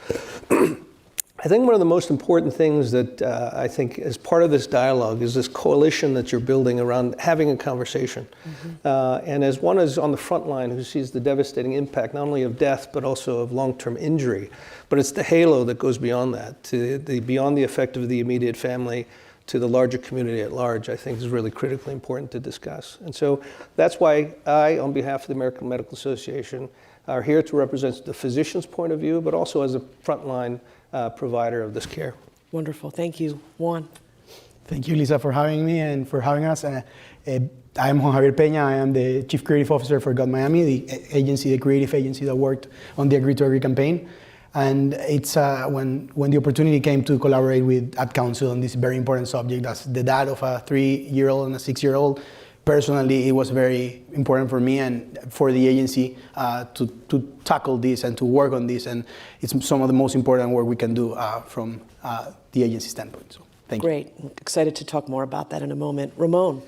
I think one of the most important things that I think as part of this dialogue is this coalition that you're building around having a conversation. And as one is on the front line who sees the devastating impact, not only of death, but also of long-term injury, but it's the halo that goes beyond that, to beyond the effect of the immediate family to the larger community at large, I think is really critically important to discuss. And so that's why I, on behalf of the American Medical Association, are here to represent the physician's point of view, but also as a frontline provider of this care. Wonderful, thank you. Juan. Thank you, Lisa, for having me and for having us. I am Juan Javier Peña. I am the Chief Creative Officer for Gun Miami, the creative agency that worked on the Agree to Agree campaign. And it's when the opportunity came to collaborate with Ad Council on this very important subject, as the dad of a 3-year-old and a 6-year-old, personally, it was very important for me and for the agency to tackle this and to work on this. And it's some of the most important work we can do from the agency standpoint. So thank you. Great. Excited to talk more about that in a moment. Ramon.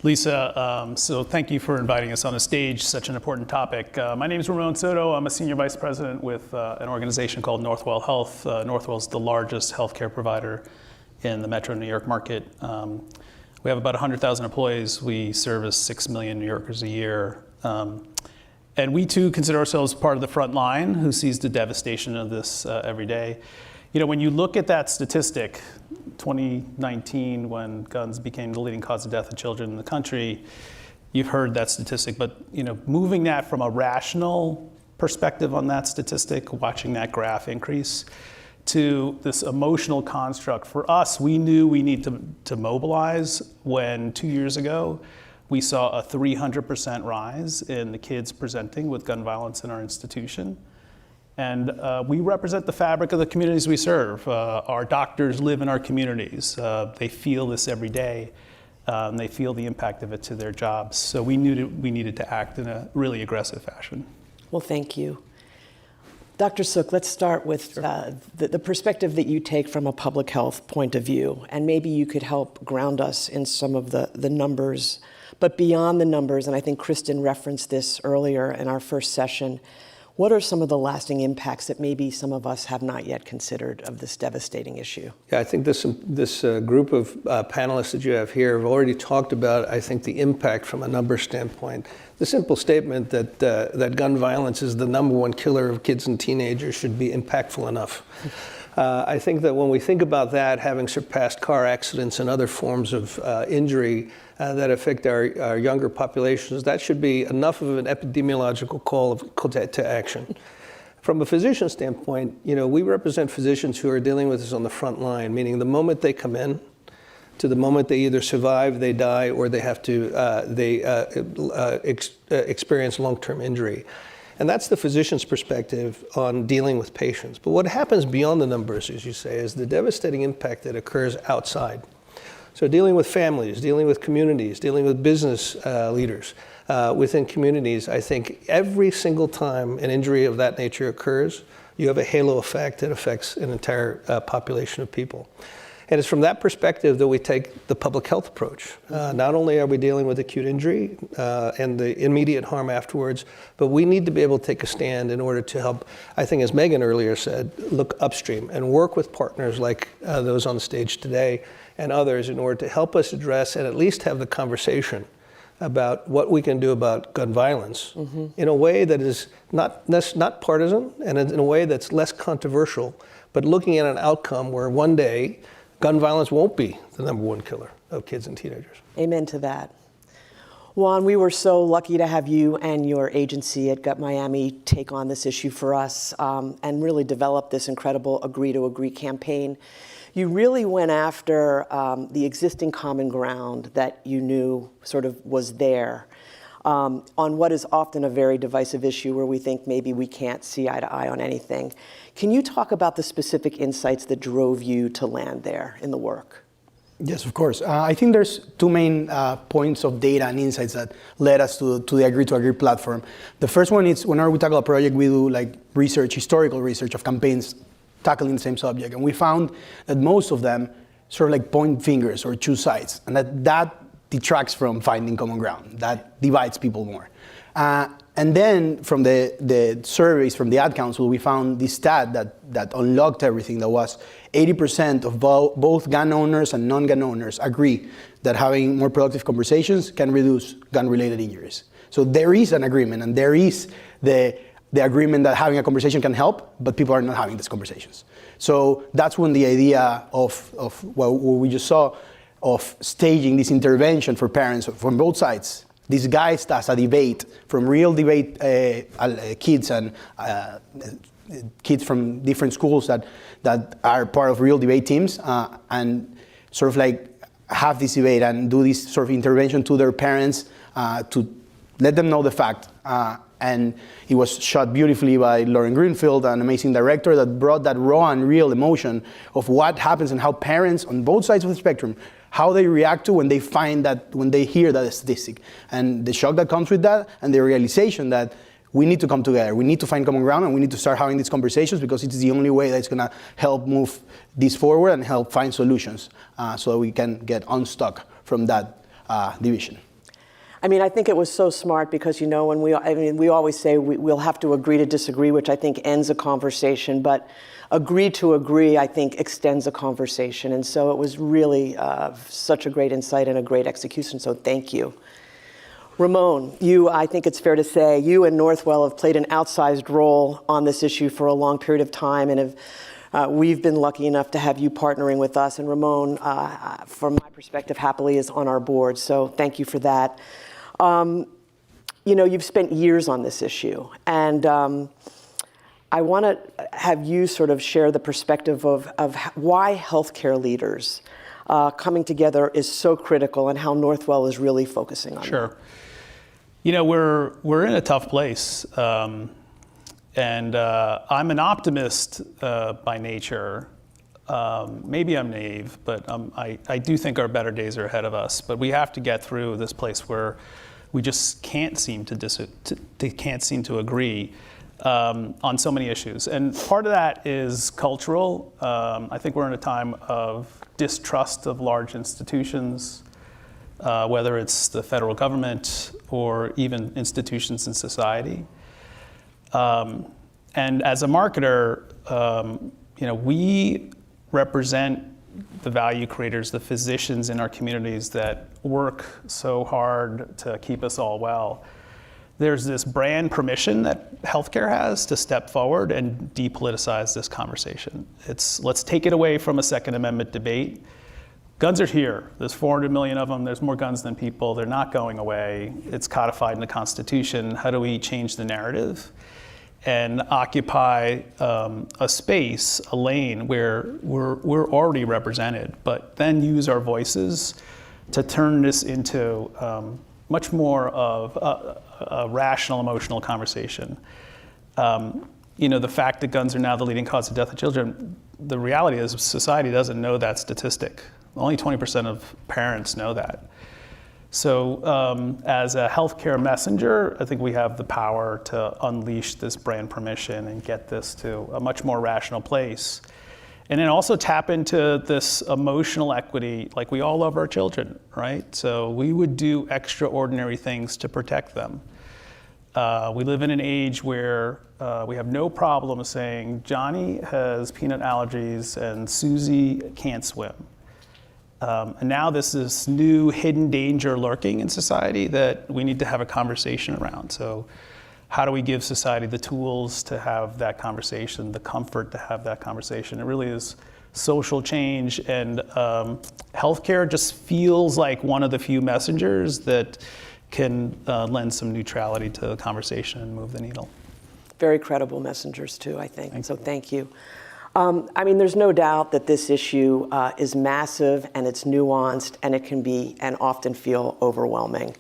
Lisa, so thank you for inviting us on the stage, such an important topic. My name is Ramon Soto. I'm a senior vice president with an organization called Northwell Health. Northwell is the largest healthcare provider in the metro New York market. We have about 100,000 employees. We service 6 million New Yorkers a year. And we too consider ourselves part of the front line who sees the devastation of this every day. You know, when you look at that statistic, 2019, when guns became the leading cause of death of children in the country, you've heard that statistic, but you know, moving that from a rational perspective on that statistic, watching that graph increase, to this emotional construct. For us, we knew we need to mobilize when 2 years ago, we saw a 300% rise in the kids presenting with gun violence in our institution. And we represent the fabric of the communities we serve. Our doctors live in our communities. They feel this every day. They feel the impact of it to their jobs. So we knew we needed to act in a really aggressive fashion. Well, thank you. Dr. Suk, let's start with the perspective that you take from a public health point of view. And maybe you could help ground us in some of the numbers. But beyond the numbers, and I think Kristen referenced this earlier in our first session, what are some of the lasting impacts that maybe some of us have not yet considered of this devastating issue? Yeah, I think this group of panelists that you have here have already talked about, I think, the impact from a number standpoint. The simple statement that gun violence is the #1 killer of kids and teenagers should be impactful enough. I think that when we think about that, having surpassed car accidents and other forms of injury that affect our younger populations, that should be enough of an epidemiological call to action. From a physician standpoint, you know, we represent physicians who are dealing with this on the front line, meaning the moment they come in to the moment they either survive, they die, or they have to experience long-term injury. And that's the physician's perspective on dealing with patients. But what happens beyond the numbers, as you say, is the devastating impact that occurs outside. So dealing with families, dealing with communities, dealing with business leaders within communities, I think every single time an injury of that nature occurs, you have a halo effect that affects an entire population of people. And it's from that perspective that we take the public health approach. Not only are we dealing with acute injury and the immediate harm afterwards, but we need to be able to take a stand in order to help, I think as Megan earlier said, look upstream and work with partners like those on the stage today and others in order to help us address and at least have the conversation about what we can do about gun violence in a way that is not partisan and in a way that's less controversial, but looking at an outcome where one day gun violence won't be the #1 killer of kids and teenagers. Amen to that. Juan, we were so lucky to have you and your agency at Gut Miami take on this issue for us and really develop this incredible Agree to Agree campaign. You really went after the existing common ground that you knew sort of was there on what is often a very divisive issue where we think maybe we can't see eye to eye on anything. Can you talk about the specific insights that drove you to land there in the work? Yes, of course. I think there's two main points of data and insights that led us to the Agree to Agree platform. The first one is whenever we tackle a project, we do like research, historical research of campaigns tackling the same subject. And we found that most of them sort of like point fingers or choose sides, and that detracts from finding common ground. That divides people more. And then from the surveys from the Ad Council, we found this stat that unlocked everything. That was 80% of both gun owners and non-gun owners agree that having more productive conversations can reduce gun-related injuries. So there is an agreement, and there is the agreement that having a conversation can help, but people are not having these conversations. So that's when the idea of what we just saw of staging this intervention for parents from both sides, disguised as a debate from real debate kids and kids from different schools that are part of real debate teams and sort of like have this debate and do this sort of intervention to their parents to let them know the fact. And it was shot beautifully by Lauren Greenfield, an amazing director that brought that raw and real emotion of what happens and how parents on both sides of the spectrum, how they react to when they when they hear that statistic, and the shock that comes with that, and the realization that we need to come together, we need to find common ground, and we need to start having these conversations because it's the only way that's gonna help move this forward and help find solutions so that we can get unstuck from that division. I mean, I think it was so smart because, you know, when we always say we'll have to agree to disagree, which I think ends a conversation, but agree to agree, I think, extends a conversation. And so it was really such a great insight and a great execution, so thank you. Ramon, I think it's fair to say, you and Northwell have played an outsized role on this issue for a long period of time, and we've been lucky enough to have you partnering with us. And Ramon, from my perspective, happily is on our board, so thank you for that. You know, you've spent years on this issue, and I want to have you sort of share the perspective of why healthcare leaders coming together is so critical and how Northwell is really focusing on it. Sure. You know, we're in a tough place, and I'm an optimist by nature. Maybe I'm naive, but I do think our better days are ahead of us. But we have to get through this place where we just can't seem to agree on so many issues. And part of that is cultural. I think we're in a time of distrust of large institutions, whether it's the federal government or even institutions in society. And as a marketer, you know, we represent the value creators, the physicians in our communities that work so hard to keep us all well. There's this brand permission that healthcare has to step forward and depoliticize this conversation. Let's take it away from a Second Amendment debate. Guns are here. There's 400 million of them. There's more guns than people. They're not going away. It's codified in the Constitution. How do we change the narrative and occupy a space, a lane where we're already represented, but then use our voices to turn this into much more of a rational, emotional conversation. You know, the fact that guns are now the leading cause of death of children, the reality is society doesn't know that statistic. Only 20% of parents know that. So as a healthcare messenger, I think we have the power to unleash this brand permission and get this to a much more rational place. And then also tap into this emotional equity, like we all love our children, right? So we would do extraordinary things to protect them. We live in an age where we have no problem saying Johnny has peanut allergies and Susie can't swim. And now this is new hidden danger lurking in society that we need to have a conversation around. So how do we give society the tools to have that conversation, the comfort to have that conversation? It really is social change, and healthcare just feels like one of the few messengers that can lend some neutrality to the conversation and move the needle. Very credible messengers too, I think. So thank you. I mean, there's no doubt that this issue is massive and it's nuanced and it can be and often feel overwhelming.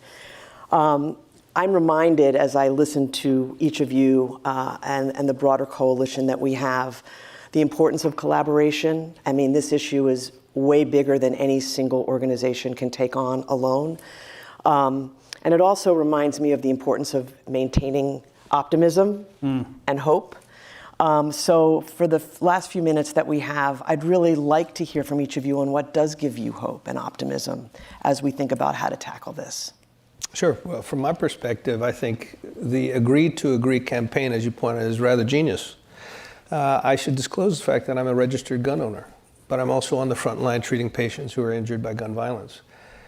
I'm reminded as I listen to each of you and the broader coalition that we have, the importance of collaboration. I mean, this issue is way bigger than any single organization can take on alone. And it also reminds me of the importance of maintaining optimism and hope. So for the last few minutes that we have, I'd really like to hear from each of you on what does give you hope and optimism as we think about how to tackle this. Sure. Well, from my perspective, I think the Agree to Agree campaign, as you pointed out, is rather genius. I should disclose the fact that I'm a registered gun owner, but I'm also on the front line treating patients who are injured by gun violence.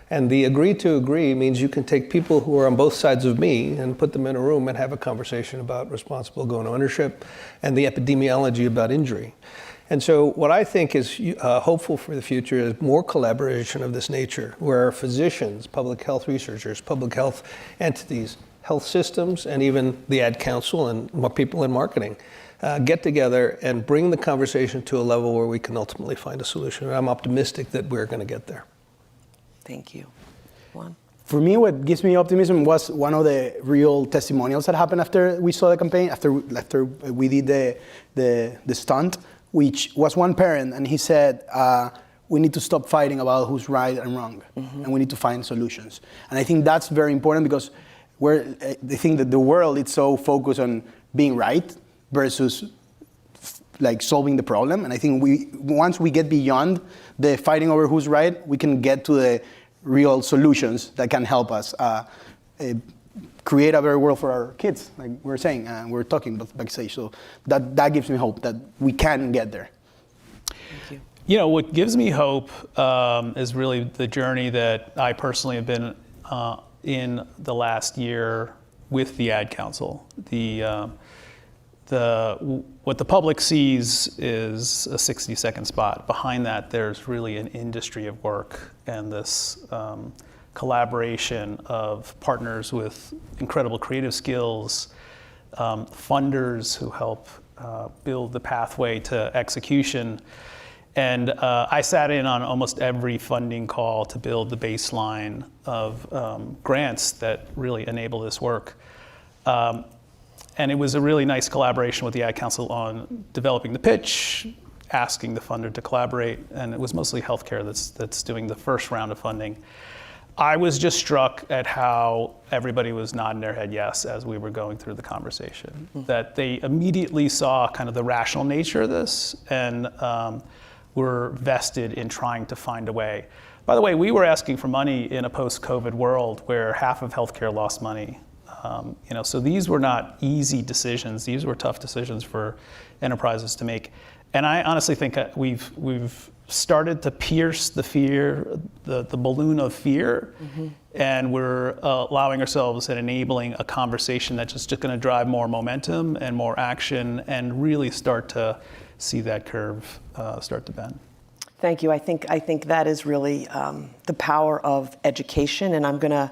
And the Agree to Agree means you can take people who are on both sides of me and put them in a room and have a conversation about responsible gun ownership and the epidemiology about injury. And so what I think is hopeful for the future is more collaboration of this nature, where physicians, public health researchers, public health entities, health systems, and even the ad council and more people in marketing get together and bring the conversation to a level where we can ultimately find a solution. And I'm optimistic that we're going to get there. Thank you. Juan? For me, what gives me optimism was one of the real testimonials that happened after we saw the campaign, after we did the stunt, which was one parent, and he said, we need to stop fighting about who's right and wrong, and we need to find solutions. And I think that's very important because I think that the world is so focused on being right versus like solving the problem. And I think once we get beyond the fighting over who's right, we can get to the real solutions that can help us create a better world for our kids, like we're saying, and we're talking about backstage. So that gives me hope that we can get there. Thank you. You know, what gives me hope is really the journey that I personally have been in the last year with the Ad Council. What the public sees is a 60-second spot. Behind that, there's really an industry of work and this collaboration of partners with incredible creative skills, funders who help build the pathway to execution. And I sat in on almost every funding call to build the baseline of grants that really enable this work. And it was a really nice collaboration with the Ad Council on developing the pitch, asking the funder to collaborate, and it was mostly healthcare that's doing the first round of funding. I was just struck at how everybody was nodding their head yes as we were going through the conversation, that they immediately saw kind of the rational nature of this and were vested in trying to find a way. By the way, we were asking for money in a post-COVID world where half of healthcare lost money. So these were not easy decisions. These were tough decisions for enterprises to make. And I honestly think we've started to pierce the fear, the balloon of fear, and we're allowing ourselves and enabling a conversation that's just going to drive more momentum and more action and really start to see that curve start to bend. Thank you. I think that is really the power of education, and I'm going to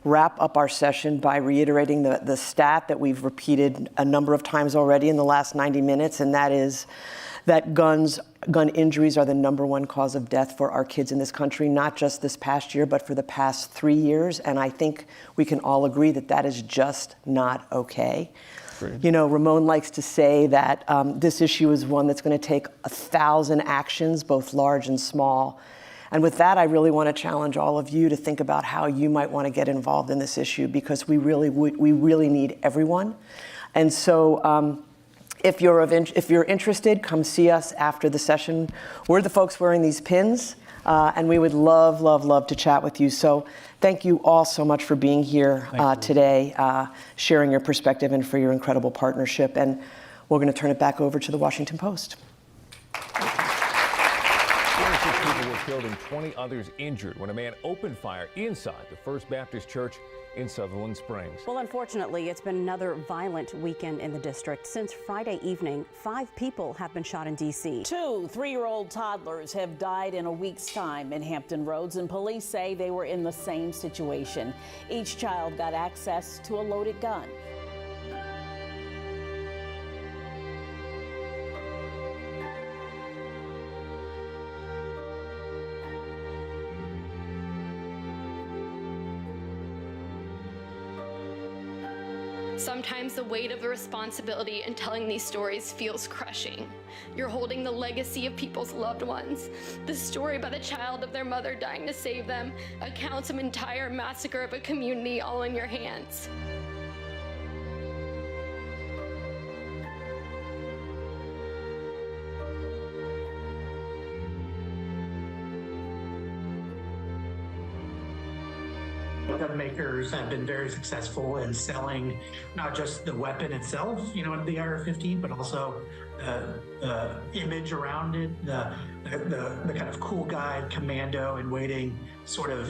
wrap up our session by reiterating the stat that we've repeated a number of times already in the last 90 minutes, and that is that gun injuries are the #1 cause of death for our kids in this country, not just this past year, but for the past 3 years. And I think we can all agree that that is just not okay. Great. You know, Ramon likes to say that this issue is one that's going to take 1,000 actions, both large and small. And with that, I really want to challenge all of you to think about how you might want to get involved in this issue, because we really need everyone. And so if you're interested, come see us after the session. We're the folks wearing these pins, and we would love, love, love to chat with you. So thank you all so much for being here today, sharing your perspective, and for your incredible partnership. And we're going to turn it back over to the Washington Post. killed and 20 others injured when a man opened fire inside the First Baptist Church in Sutherland Springs. Well, unfortunately, it's been another violent weekend in the district. Since Friday evening, 5 people have been shot in D.C. 2 3-year-old toddlers have died in a week's time in Hampton Roads, and police say they were in the same situation. Each child got access to a loaded gun. Sometimes the weight of the responsibility in telling these stories feels crushing. You're holding the legacy of people's loved ones. The story about the child of their mother dying to save them, accounts of an entire massacre of a community all in your hands. Gun makers have been very successful in selling not just the weapon itself, the AR-15, but also the image around it, the kind of cool guy, commando in waiting sort of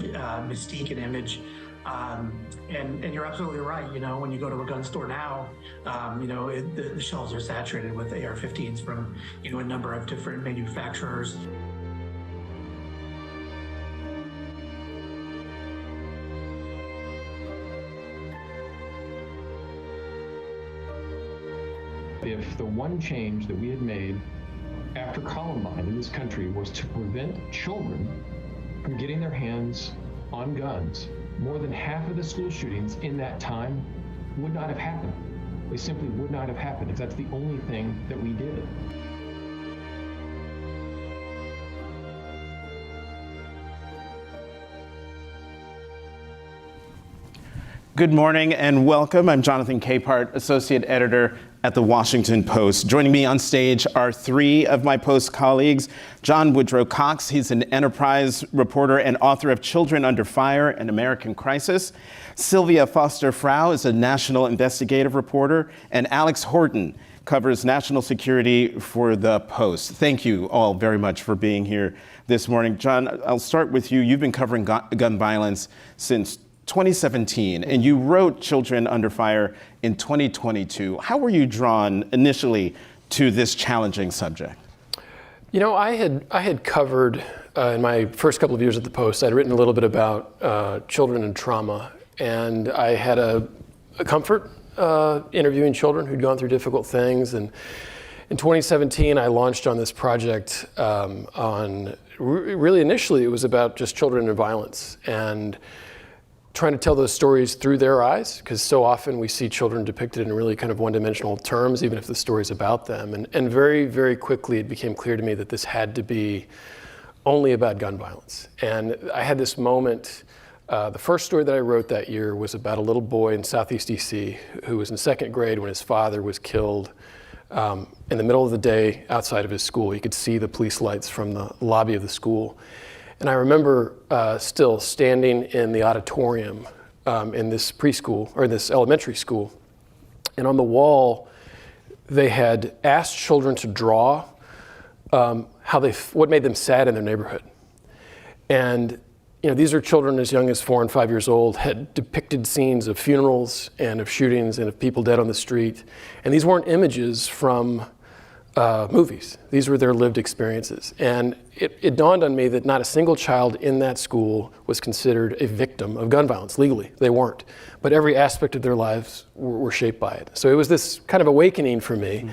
mystique and image. And you're absolutely right. When you go to a gun store now, the shelves are saturated with AR-15s from a number of different manufacturers. If the one change that we had made after Columbine in this country was to prevent children from getting their hands on guns, more than half of the school shootings in that time would not have happened. They simply would not have happened if that's the only thing that we did. Good morning and welcome. I'm Jonathan Capehart, Associate Editor at The Washington Post. Joining me on stage are 3 of my Post colleagues. John Woodrow Cox, he's an enterprise reporter and author of Children Under Fire, An American Crisis. Sylvia Foster Frau is a national investigative reporter. And Alex Horton covers national security for The Post. Thank you all very much for being here this morning. John, I'll start with you. You've been covering gun violence since 2017, and you wrote Children Under Fire in 2022. How were you drawn initially to this challenging subject? I had covered, in my first couple of years at the Post, I'd written a little bit about children and trauma, and I had a comfort interviewing children who'd gone through difficult things. And in 2017, I launched on this project really initially it was about just children and violence, and trying to tell those stories through their eyes, because so often we see children depicted in really kind of one-dimensional terms, even if the story's about them. And very, very quickly it became clear to me that this had to be only about gun violence. And I had this moment, the first story that I wrote that year was about a little boy in Southeast DC who was in 2nd grade when his father was killed in the middle of the day outside of his school. You could see the police lights from the lobby of the school. And I remember still standing in the auditorium in this preschool, or this elementary school, and on the wall, they had asked children to draw what made them sad in their neighborhood. And these are children as young as 4 and 5 years old, had depicted scenes of funerals and of shootings and of people dead on the street. And these weren't images from movies. These were their lived experiences. And it dawned on me that not a single child in that school was considered a victim of gun violence legally. They weren't. But every aspect of their lives were shaped by it. So it was this kind of awakening for me. Mm-hmm.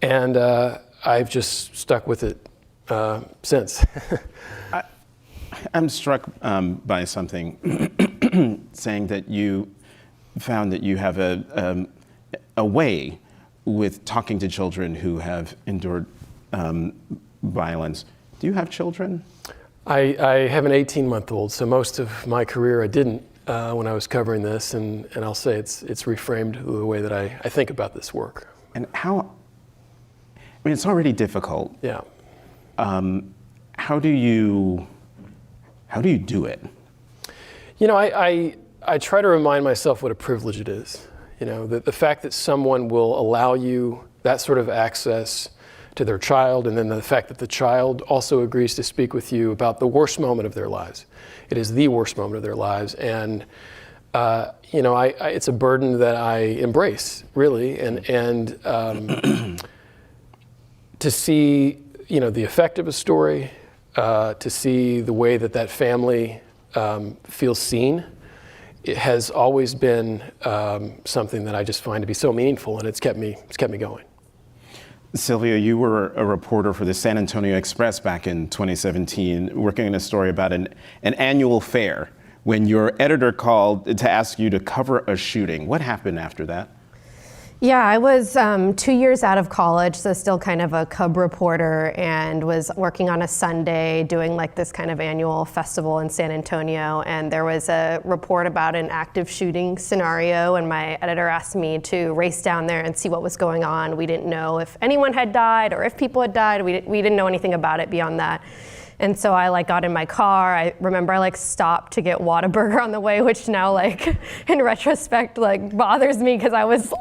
And I've just stuck with it since. I'm struck by something saying that you found that you have a way with talking to children who have endured violence. Do you have children? I have an 18-month-old, so most of my career I didn't when I was covering this, and I'll say it's reframed the way that I think about this work. And it's already difficult. Yeah. How do you do it? I try to remind myself what a privilege it is. The fact that someone will allow you that sort of access to their child, and then the fact that the child also agrees to speak with you about the worst moment of their lives. It is the worst moment of their lives, and it's a burden that I embrace, really, and to see, the effect of a story, to see the way that family feels seen, it has always been something that I just find to be so meaningful, and it's kept me going. Sylvia, you were a reporter for the San Antonio Express back in 2017, working on a story about an annual fair when your editor called to ask you to cover a shooting. What happened after that? Yeah, I was 2 years out of college, so still kind of a cub reporter, and was working on a Sunday doing like this kind of annual festival in San Antonio. And there was a report about an active shooting scenario, and my editor asked me to race down there and see what was going on. We didn't know if anyone had died or if people had died. We didn't know anything about it beyond that. And so I got in my car. I remember I stopped to get Whataburger on the way, which now in retrospect bothers me because I was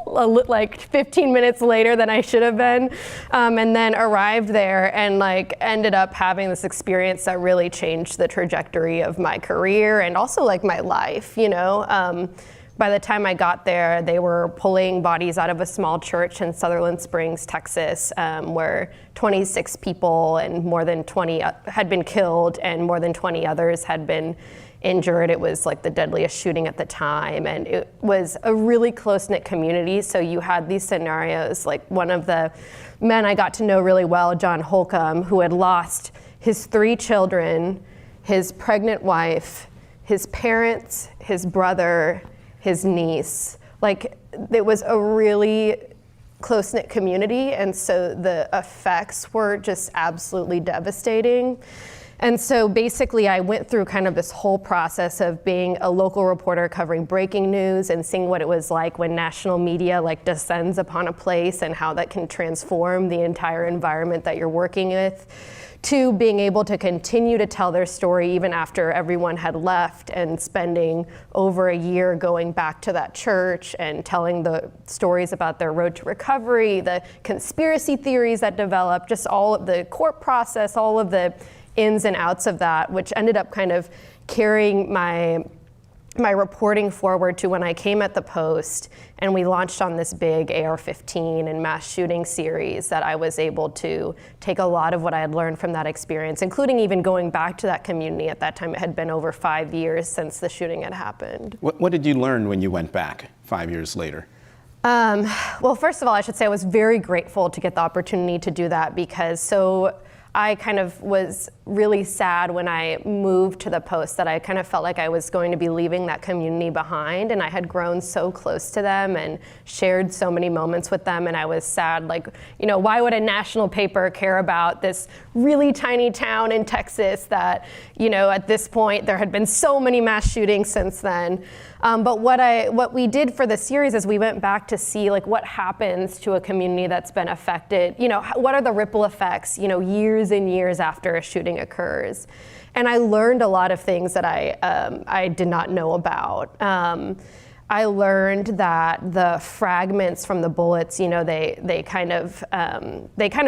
15 minutes later than I should have been. And then arrived there and ended up having this experience that really changed the trajectory of my career and also my life, By the time I got there, they were pulling bodies out of a small church in Sutherland Springs, Texas, where 26 people and more than 20 had been killed and more than 20 others had been injured. It was the deadliest shooting at the time, and it was a really close-knit community. So you had these scenarios, one of the men I got to know really well, John Holcomb, who had lost his 3 children, his pregnant wife, his parents, his brother, his niece. It was a really close-knit community, and so the effects were just absolutely devastating. And so basically I went through kind of this whole process of being a local reporter covering breaking news and seeing what it was like when national media descends upon a place and how that can transform the entire environment that you're working with, to being able to continue to tell their story even after everyone had left, and spending over a year going back to that church and telling the stories about their road to recovery, the conspiracy theories that developed, just all of the court process, all of the ins and outs of that, which ended up kind of carrying my reporting forward to when I came at the Post and we launched on this big AR-15 and mass shooting series, that I was able to take a lot of what I had learned from that experience, including even going back to that community. At that time, it had been over 5 years since the shooting had happened. What did you learn when you went back 5 years later? Well, first of all, I should say I was very grateful to get the opportunity to do that, because I kind of was really sad when I moved to the Post that I kind of felt like I was going to be leaving that community behind, and I had grown so close to them and shared so many moments with them, and I was sad, why would a national paper care about this really tiny town in Texas that, at this point there had been so many mass shootings since then. But what we did for the series is we went back to see what happens to a community that's been affected. What are the ripple effects, years and years after a shooting occurs. And I learned a lot of things that I did not know about. I learned that the fragments from the bullets, they kind of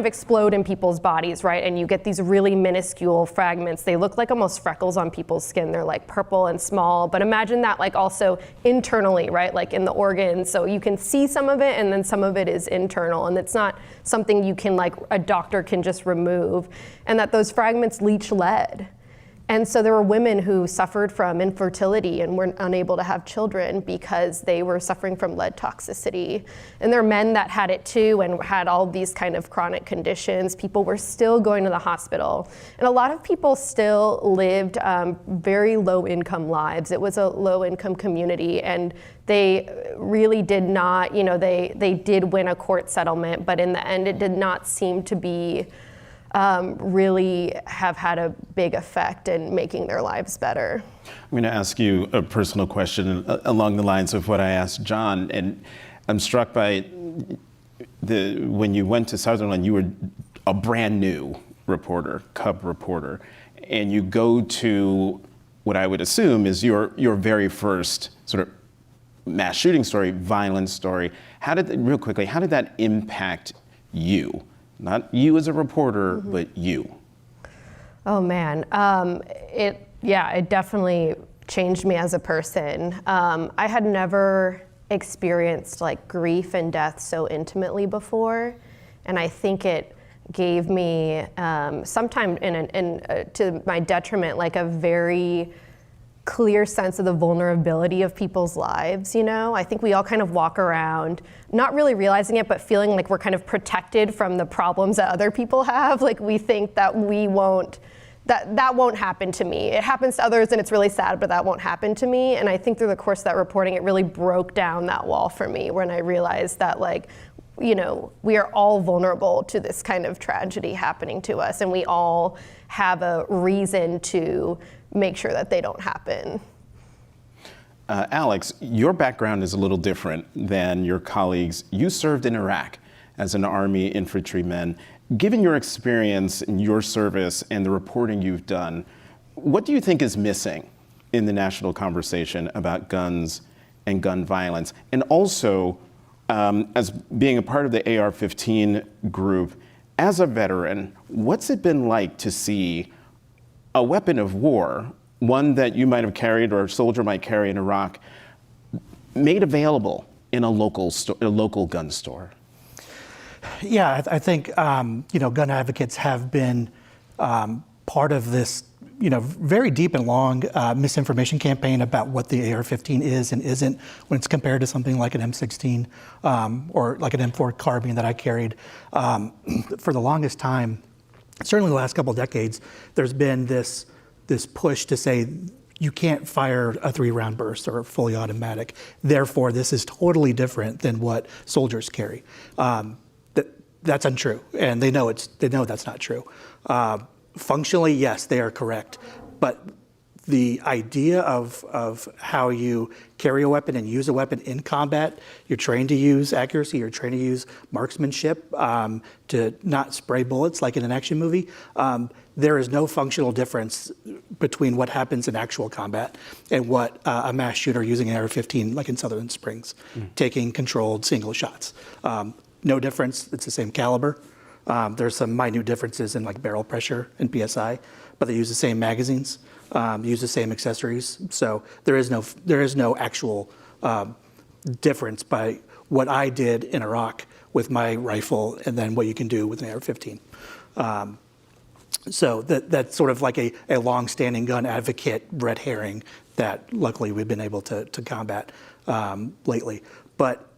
explode in people's bodies, right? And you get these really minuscule fragments. They look like almost freckles on people's skin. They're purple and small, but imagine that also internally, right? In the organs. So you can see some of it, and then some of it is internal, and it's not something you can a doctor can just remove. And that those fragments leach lead. And so there were women who suffered from infertility and were unable to have children because they were suffering from lead toxicity. And there are men that had it too and had all these kind of chronic conditions. People were still going to the hospital. And a lot of people still lived very low income lives. It was a low income community, and they really did not, they did win a court settlement, but in the end it did not seem to be really have had a big effect in making their lives better. I'm going to ask you a personal question along the lines of what I asked John, and I'm struck by when you went to Sutherland, you were a brand new reporter, cub reporter, and you go to what I would assume is your very first sort of mass shooting story, violent story. Real quickly, how did that impact you? Not you as a reporter, but you. Oh man, it definitely changed me as a person. I had never experienced like grief and death so intimately before, and I think it gave me, sometime to my detriment, like a very clear sense of the vulnerability of people's lives, you know? I think we all kind of walk around not really realizing it, but feeling like we're kind of protected from the problems that other people have. Like we think that we won't, that won't happen to me. It happens to others and it's really sad, but that won't happen to me. And I think through the course of that reporting, it really broke down that wall for me when I realized that, like, you know, we are all vulnerable to this kind of tragedy happening to us, and we all have a reason to make sure that they don't happen. Alex, your background is a little different than your colleagues. You served in Iraq as an Army infantryman. Given your experience and your service and the reporting you've done, what do you think is missing in the national conversation about guns and gun violence? And also, as being a part of the AR-15 group, as a veteran, what's it been like to see a weapon of war, one that you might have carried or a soldier might carry in Iraq, made available in a local gun store? Yeah, I think gun advocates have been part of this, very deep and long misinformation campaign about what the AR-15 is and isn't when it's compared to something like an M16 or like an M4 carbine that I carried. For the longest time, certainly the last couple of decades, there's been this push to say you can't fire a 3-round burst or fully automatic. Therefore, this is totally different than what soldiers carry. That's untrue, and they know that's not true. Functionally, yes, they are correct, but the idea of how you carry a weapon and use a weapon in combat, you're trained to use accuracy, you're trained to use marksmanship, to not spray bullets like in an action movie. There is no functional difference between what happens in actual combat and what a mass shooter using an AR-15, like in Sutherland Springs, taking controlled single shots. No difference, it's the same caliber. There's some minute differences in like barrel pressure and PSI, but they use the same magazines, use the same accessories. So there is no actual difference by what I did in Iraq with my rifle and then what you can do with an AR-15. So that's sort of like a long-standing gun advocate red herring that luckily we've been able to combat lately. But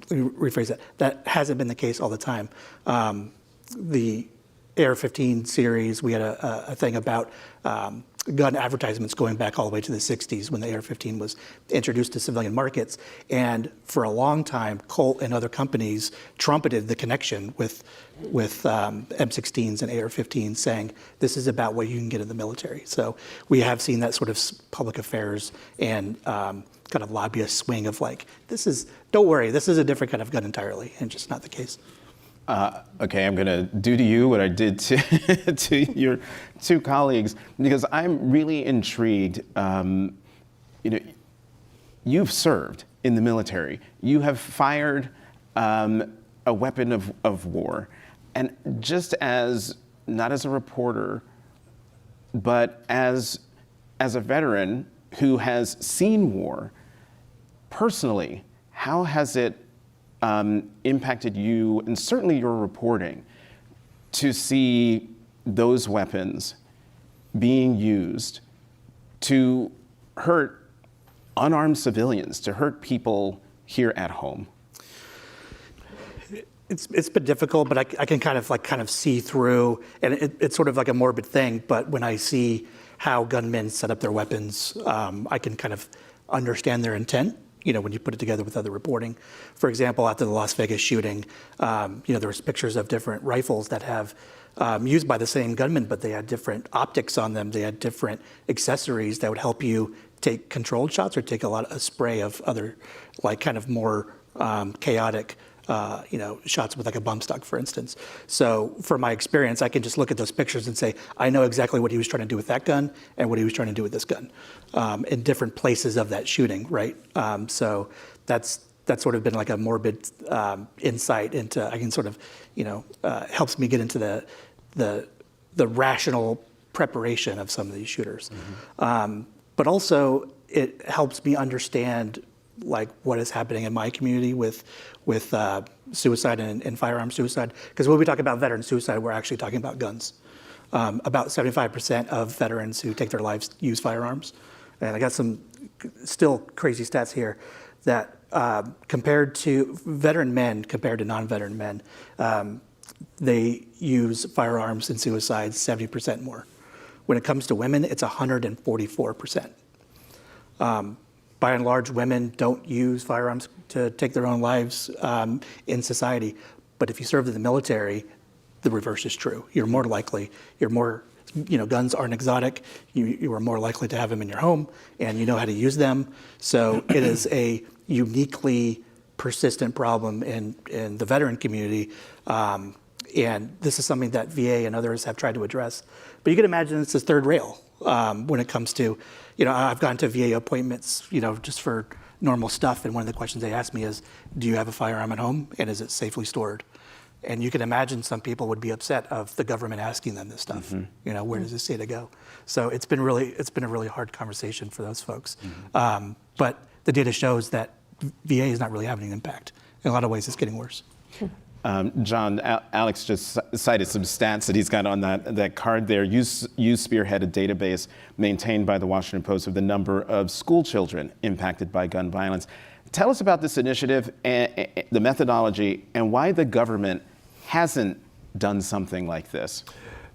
rephrase that. That hasn't been the case all the time. The AR-15 series, we had a thing about gun advertisements going back all the way to the 60s when the AR-15 was introduced to civilian markets. And for a long time, Colt and other companies trumpeted the connection with M16s and AR-15s, saying this is about what you can get in the military. So we have seen that sort of public affairs and kind of lobbyist swing of like, don't worry, this is a different kind of gun entirely, and just not the case. Okay, I'm gonna do to you what I did to your two colleagues, because I'm really intrigued. You've served in the military. You have fired a weapon of war. And just as, not as a reporter, but as a veteran who has seen war, personally, how has it impacted you, and certainly your reporting, to see those weapons being used to hurt unarmed civilians, to hurt people here at home? It's been difficult, but I can kind of see through, and it's sort of like a morbid thing, but when I see how gunmen set up their weapons, I can kind of understand their intent, when you put it together with other reporting. For example, after the Las Vegas shooting, there was pictures of different rifles that have used by the same gunman, but they had different optics on them. They had different accessories that would help you take controlled shots or take a spray of other, like kind of more chaotic shots with like a bump stock, for instance. So from my experience, I can just look at those pictures and say, I know exactly what he was trying to do with that gun and what he was trying to do with this gun in different places of that shooting, right? So that's that's sort of been like a morbid insight into, I can sort of, helps me get into the rational preparation of some of these shooters. But also it helps me understand like what is happening in my community with suicide and firearm suicide. Because when we talk about veteran suicide, we're actually talking about guns. About 75% of veterans who take their lives use firearms. And I got some still crazy stats here that compared to veteran men compared to non-veteran men, they use firearms in suicide 70% more. When it comes to women, it's 144%. By and large, women don't use firearms to take their own lives in society. But if you serve in the military, the reverse is true. You're more likely, guns aren't exotic. You are more likely to have them in your home, and you know how to use them. So it is a uniquely persistent problem in the veteran community. And this is something that VA and others have tried to address. But you can imagine it's the third rail when it comes to, I've gone to VA appointments, just for normal stuff. And one of the questions they ask me is, do you have a firearm at home? And is it safely stored? And you can imagine some people would be upset of the government asking them this stuff. Where does this say to go? So it's been a really hard conversation for those folks. But the data shows that VA is not really having an impact. In a lot of ways, it's getting worse. John, Alex just cited some stats that he's got on that card there. You spearhead a database maintained by the Washington Post of the number of school children impacted by gun violence. Tell us about this initiative, and the methodology, and why the government hasn't done something like this.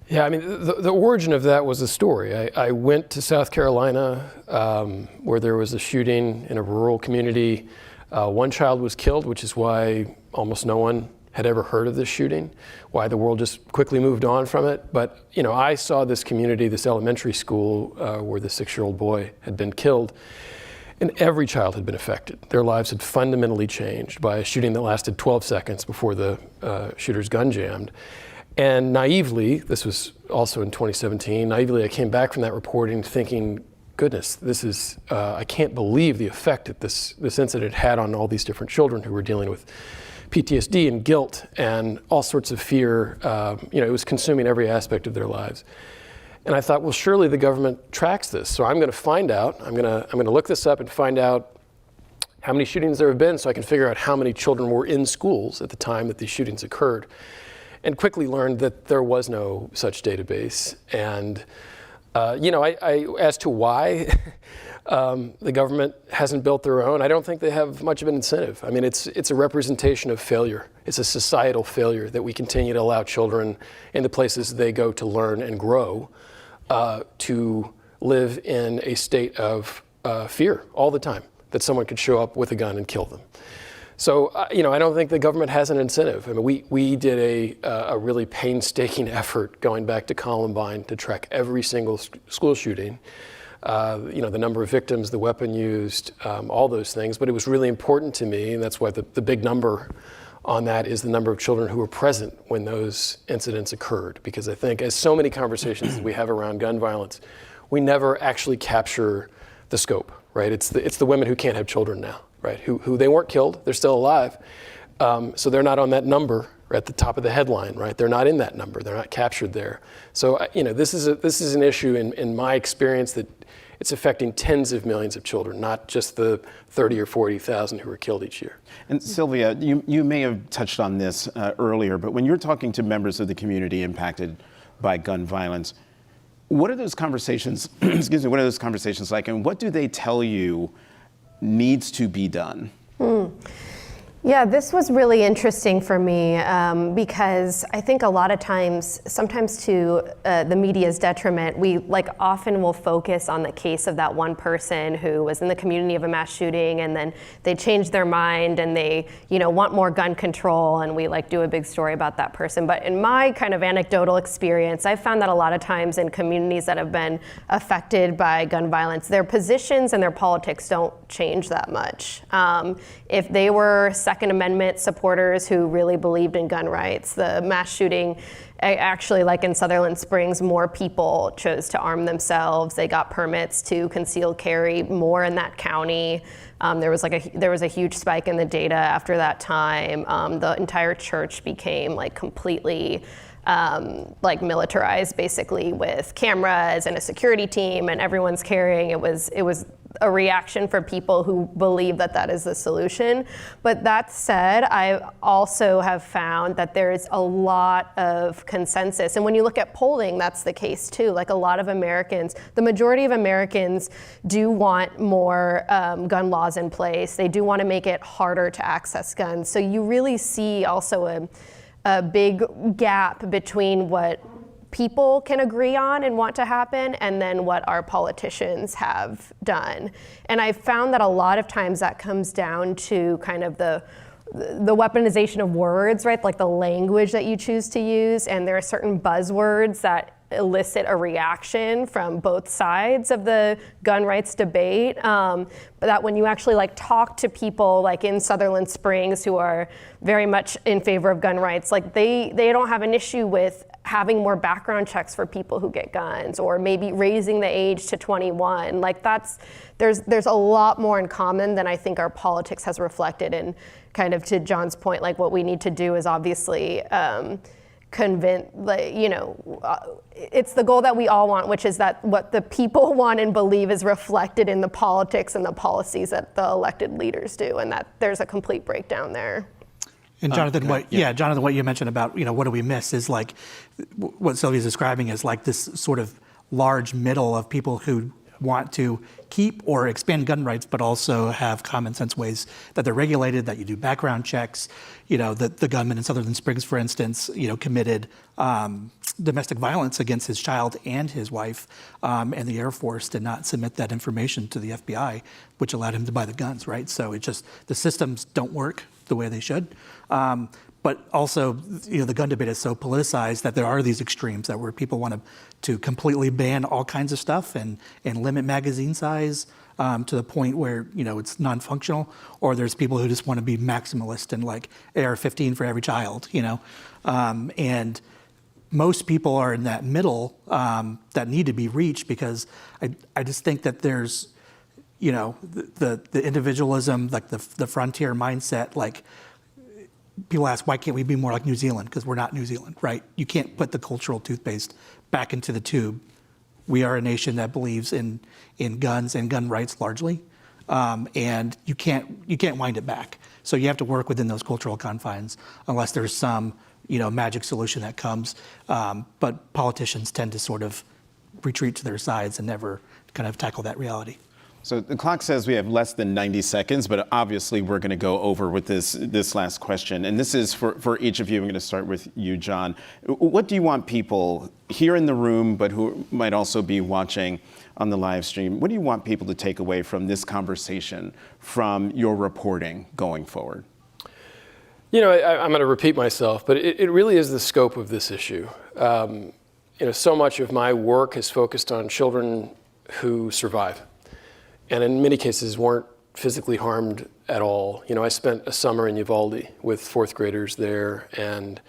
Yeah, I mean, the origin of that was a story. I went to South Carolina where there was a shooting in a rural community. One child was killed, which is why almost no one had ever heard of this shooting, why the world just quickly moved on from it. But, I saw this community, this elementary school where the 6-year-old boy had been killed, and every child had been affected. Their lives had fundamentally changed by a shooting that lasted 12 seconds before the shooter's gun jammed. And naively, this was also in 2017, naively I came back from that reporting thinking, goodness, this is, I can't believe the effect that this incident had on all these different children who were dealing with PTSD and guilt and all sorts of fear. It was consuming every aspect of their lives. And I thought, well, surely the government tracks this. So I'm going to find out. I'm going to look this up and find out how many shootings there have been, so I can figure out how many children were in schools at the time that these shootings occurred. And quickly learned that there was no such database. And I as to why the government hasn't built their own, I don't think they have much of an incentive. I mean, it's a representation of failure. It's a societal failure that we continue to allow children in the places they go to learn and grow to live in a state of fear all the time, that someone could show up with a gun and kill them. So, I don't think the government has an incentive. I mean, we did a really painstaking effort going back to Columbine to track every single school shooting, the number of victims, the weapon used, all those things. But it was really important to me, and that's why the big number on that is the number of children who were present when those incidents occurred. Because I think, as so many conversations that we have around gun violence, we never actually capture the scope, right? It's the women who can't have children now, right? Who they weren't killed, they're still alive. So they're not on that number at the top of the headline, right? They're not in that number, they're not captured there. So, this is an issue in my experience that it's affecting tens of millions of children, not just the 30 or 40,000 who are killed each year. And Sylvia, you may have touched on this earlier, but when you're talking to members of the community impacted by gun violence, what are those conversations, what are those conversations like, and what do they tell you needs to be done? Yeah, this was really interesting for me because I think a lot of times, sometimes to the media's detriment, we often will focus on the case of that one person who was in the community of a mass shooting, and then they change their mind and they, want more gun control, and we do a big story about that person. But in my kind of anecdotal experience, I've found that a lot of times in communities that have been affected by gun violence, their positions and their politics don't change that much. If they were Second Amendment supporters who really believed in gun rights. The mass shooting, actually, like in Sutherland Springs, more people chose to arm themselves. They got permits to concealed carry more in that county. There was a huge spike in the data after that time. The entire church became like completely like militarized, basically, with cameras and a security team, and everyone's carrying. It was a reaction for people who believe that that is the solution. But that said, I also have found that there is a lot of consensus. And when you look at polling, that's the case too. Like a lot of Americans, the majority of Americans do want more gun laws in place. They do want to make it harder to access guns. So you really see also a big gap between what people can agree on and want to happen, and then what our politicians have done. And I've found that a lot of times that comes down to kind of the weaponization of words, right? Like the language that you choose to use, and there are certain buzzwords that elicit a reaction from both sides of the gun rights debate. But that when you actually like talk to people like in Sutherland Springs who are very much in favor of gun rights, like they don't have an issue with having more background checks for people who get guns, or maybe raising the age to 21. Like there's a lot more in common than I think our politics has reflected. And kind of to John's point, like what we need to do is obviously convince, like, it's the goal that we all want, which is that what the people want and believe is reflected in the politics and the policies that the elected leaders do, and that there's a complete breakdown there. And Jonathan, Jonathan, what you mentioned about, what do we miss is like what Sylvia's describing is like this sort of large middle of people who want to keep or expand gun rights, but also have common sense ways that they're regulated, that you do background checks. The gunman in Sutherland Springs, for instance, committed domestic violence against his child and his wife, and the Air Force did not submit that information to the FBI, which allowed him to buy the guns, right? So the systems don't work the way they should. But also, the gun debate is so politicized that there are these extremes where people want to completely ban all kinds of stuff and limit magazine size to the point where, it's non-functional, or there's people who just want to be maximalist and like AR-15 for every child, and most people are in that middle that need to be reached, because I just think that there's, the individualism, like the frontier mindset, like people ask, why can't we be more like New Zealand? Because we're not New Zealand, right? You can't put the cultural toothpaste back into the tube. We are a nation that believes in guns and gun rights largely, and you can't wind it back. So you have to work within those cultural confines, unless there's some magic solution that comes. But politicians tend to sort of retreat to their sides and never kind of tackle that reality. So the clock says we have less than 90 seconds, but obviously we're going to go over with this last question. And this is for each of you. I'm going to start with you, John. What do you want people here in the room, but who might also be watching on the live stream, what do you want people to take away from this conversation, from your reporting going forward? I'm going to repeat myself, but it really is the scope of this issue. So much of my work is focused on children who survive, and in many cases weren't physically harmed at all. I spent a summer in Uvalde with fourth graders there, and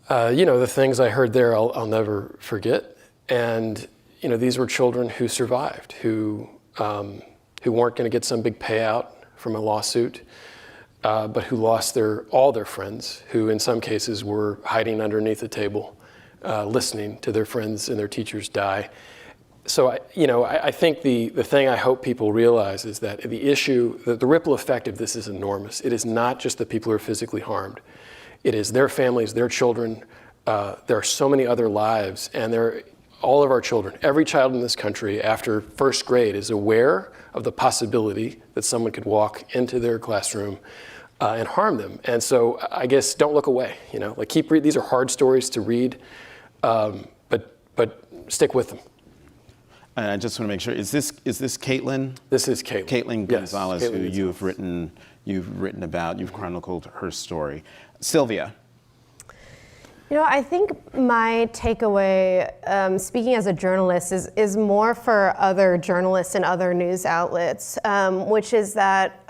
the things I heard there I'll never forget. And these were children who survived, who weren't going to get some big payout from a lawsuit, but who lost all their friends, who in some cases were hiding underneath a table, listening to their friends and their teachers die. So, I think the thing I hope people realize is that the issue, the ripple effect of this is enormous. It is not just the people who are physically harmed. It is their families, their children. There are so many other lives, and all of our children, every child in this country after first grade is aware of the possibility that someone could walk into their classroom and harm them. And so I guess don't look away, keep reading. These are hard stories to read, but stick with them. And I just want to make sure, is this Caitlin? This is Caitlin. Caitlin Gonzalez, yes, who you've written about, you've chronicled her story. Sylvia. I think my takeaway, speaking as a journalist, is more for other journalists and other news outlets, which is that,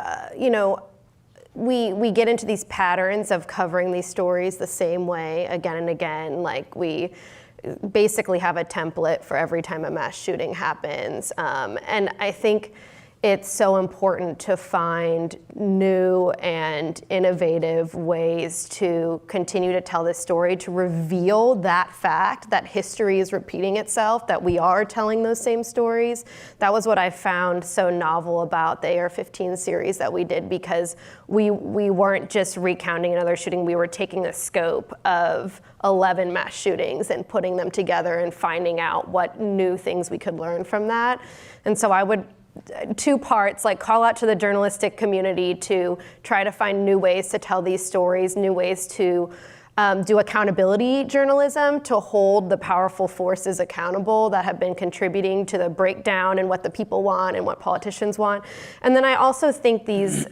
we get into these patterns of covering these stories the same way again and again. Like we basically have a template for every time a mass shooting happens. And I think it's so important to find new and innovative ways to continue to tell this story, to reveal that fact that history is repeating itself, that we are telling those same stories. That was what I found so novel about the AR-15 series that we did, because we weren't just recounting another shooting, we were taking the scope of 11 mass shootings and putting them together and finding out what new things we could learn from that. And so I would, two parts, like call out to the journalistic community to try to find new ways to tell these stories, new ways to do accountability journalism, to hold the powerful forces accountable that have been contributing to the breakdown and what the people want and what politicians want. And then I also think these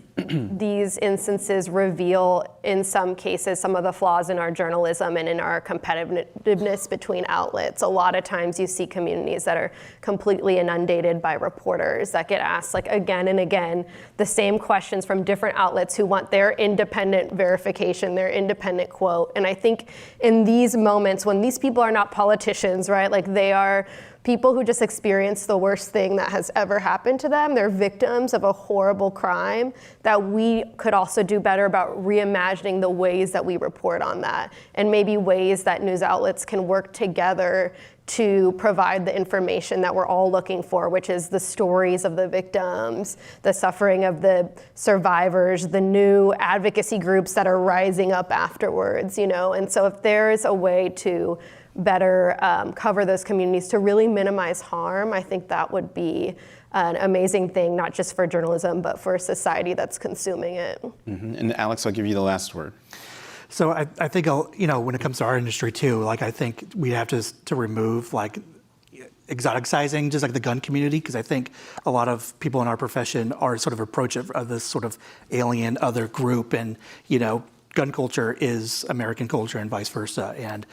instances reveal, in some cases, some of the flaws in our journalism and in our competitiveness between outlets. A lot of times you see communities that are completely inundated by reporters that get asked, like, again and again, the same questions from different outlets who want their independent verification, their independent quote. And I think in these moments, when these people are not politicians, right, like they are people who just experienced the worst thing that has ever happened to them. They're victims of a horrible crime, that we could also do better about reimagining the ways that we report on that, and maybe ways that news outlets can work together to provide the information that we're all looking for, which is the stories of the victims, the suffering of the survivors, the new advocacy groups that are rising up afterwards, you know? And so if there's a way to better cover those communities to really minimize harm, I think that would be an amazing thing, not just for journalism, but for a society that's consuming it. Mm-hmm. And Alex, I'll give you the last word. So I think, you know, when it comes to our industry too, like I think we have to remove like exoticizing just like the gun community, because I think a lot of people in our profession are sort of approach of this sort of alien other group, and you know, gun culture is American culture and vice versa. And,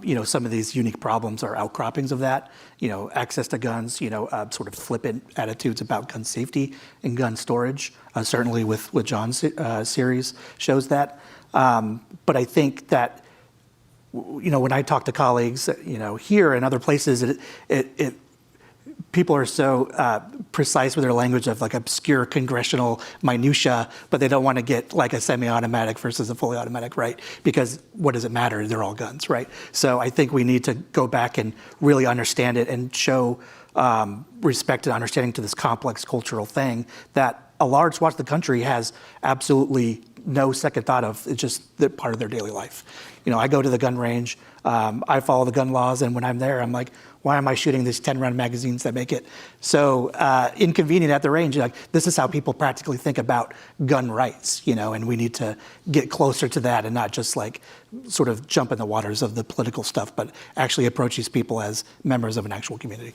you know, some of these unique problems are outcroppings of that, you know, access to guns, you know, sort of flippant attitudes about gun safety and gun storage, certainly with John's series shows that. But I think that, you know, when I talk to colleagues, you know, here and other places, people are so precise with their language of like obscure congressional minutia, but they don't want to get like a semi-automatic versus a fully automatic, right? Because what does it matter? They're all guns, right? So I think we need to go back and really understand it and show respect and understanding to this complex cultural thing that a large swath of the country has absolutely no second thought of. It's just part of their daily life. You know, I go to the gun range, I follow the gun laws, and when I'm there, I'm like, why am I shooting these 10-round magazines that make it so inconvenient at the range? Like, this is how people practically think about gun rights, you know, and we need to get closer to that and not just like sort of jump in the waters of the political stuff, but actually approach these people as members of an actual community.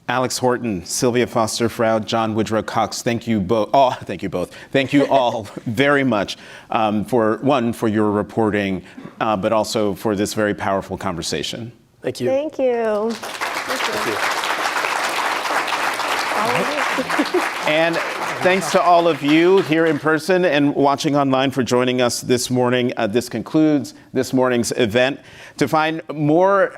Alex Horton, Sylvia Foster Froud, John Woodrow Cox, thank you both. Oh, thank you both. Thank you all very much for your reporting, but also for this very powerful conversation. Thank you. Thank you. Thank you. And thanks to all of you here in person and watching online for joining us this morning. This concludes this morning's event. To find more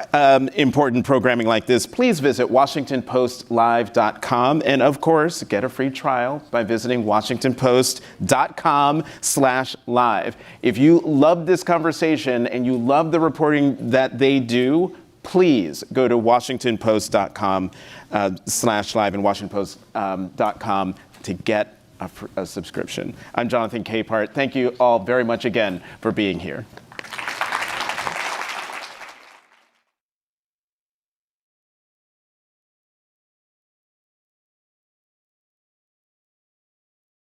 important programming like this, please visit WashingtonPostLive.com. And of course, get a free trial by visiting WashingtonPost.com/live. If you love this conversation and you love the reporting that they do, please go to WashingtonPost.com/live and WashingtonPost.com to get a subscription. I'm Jonathan Capehart. Thank you all very much again for being here.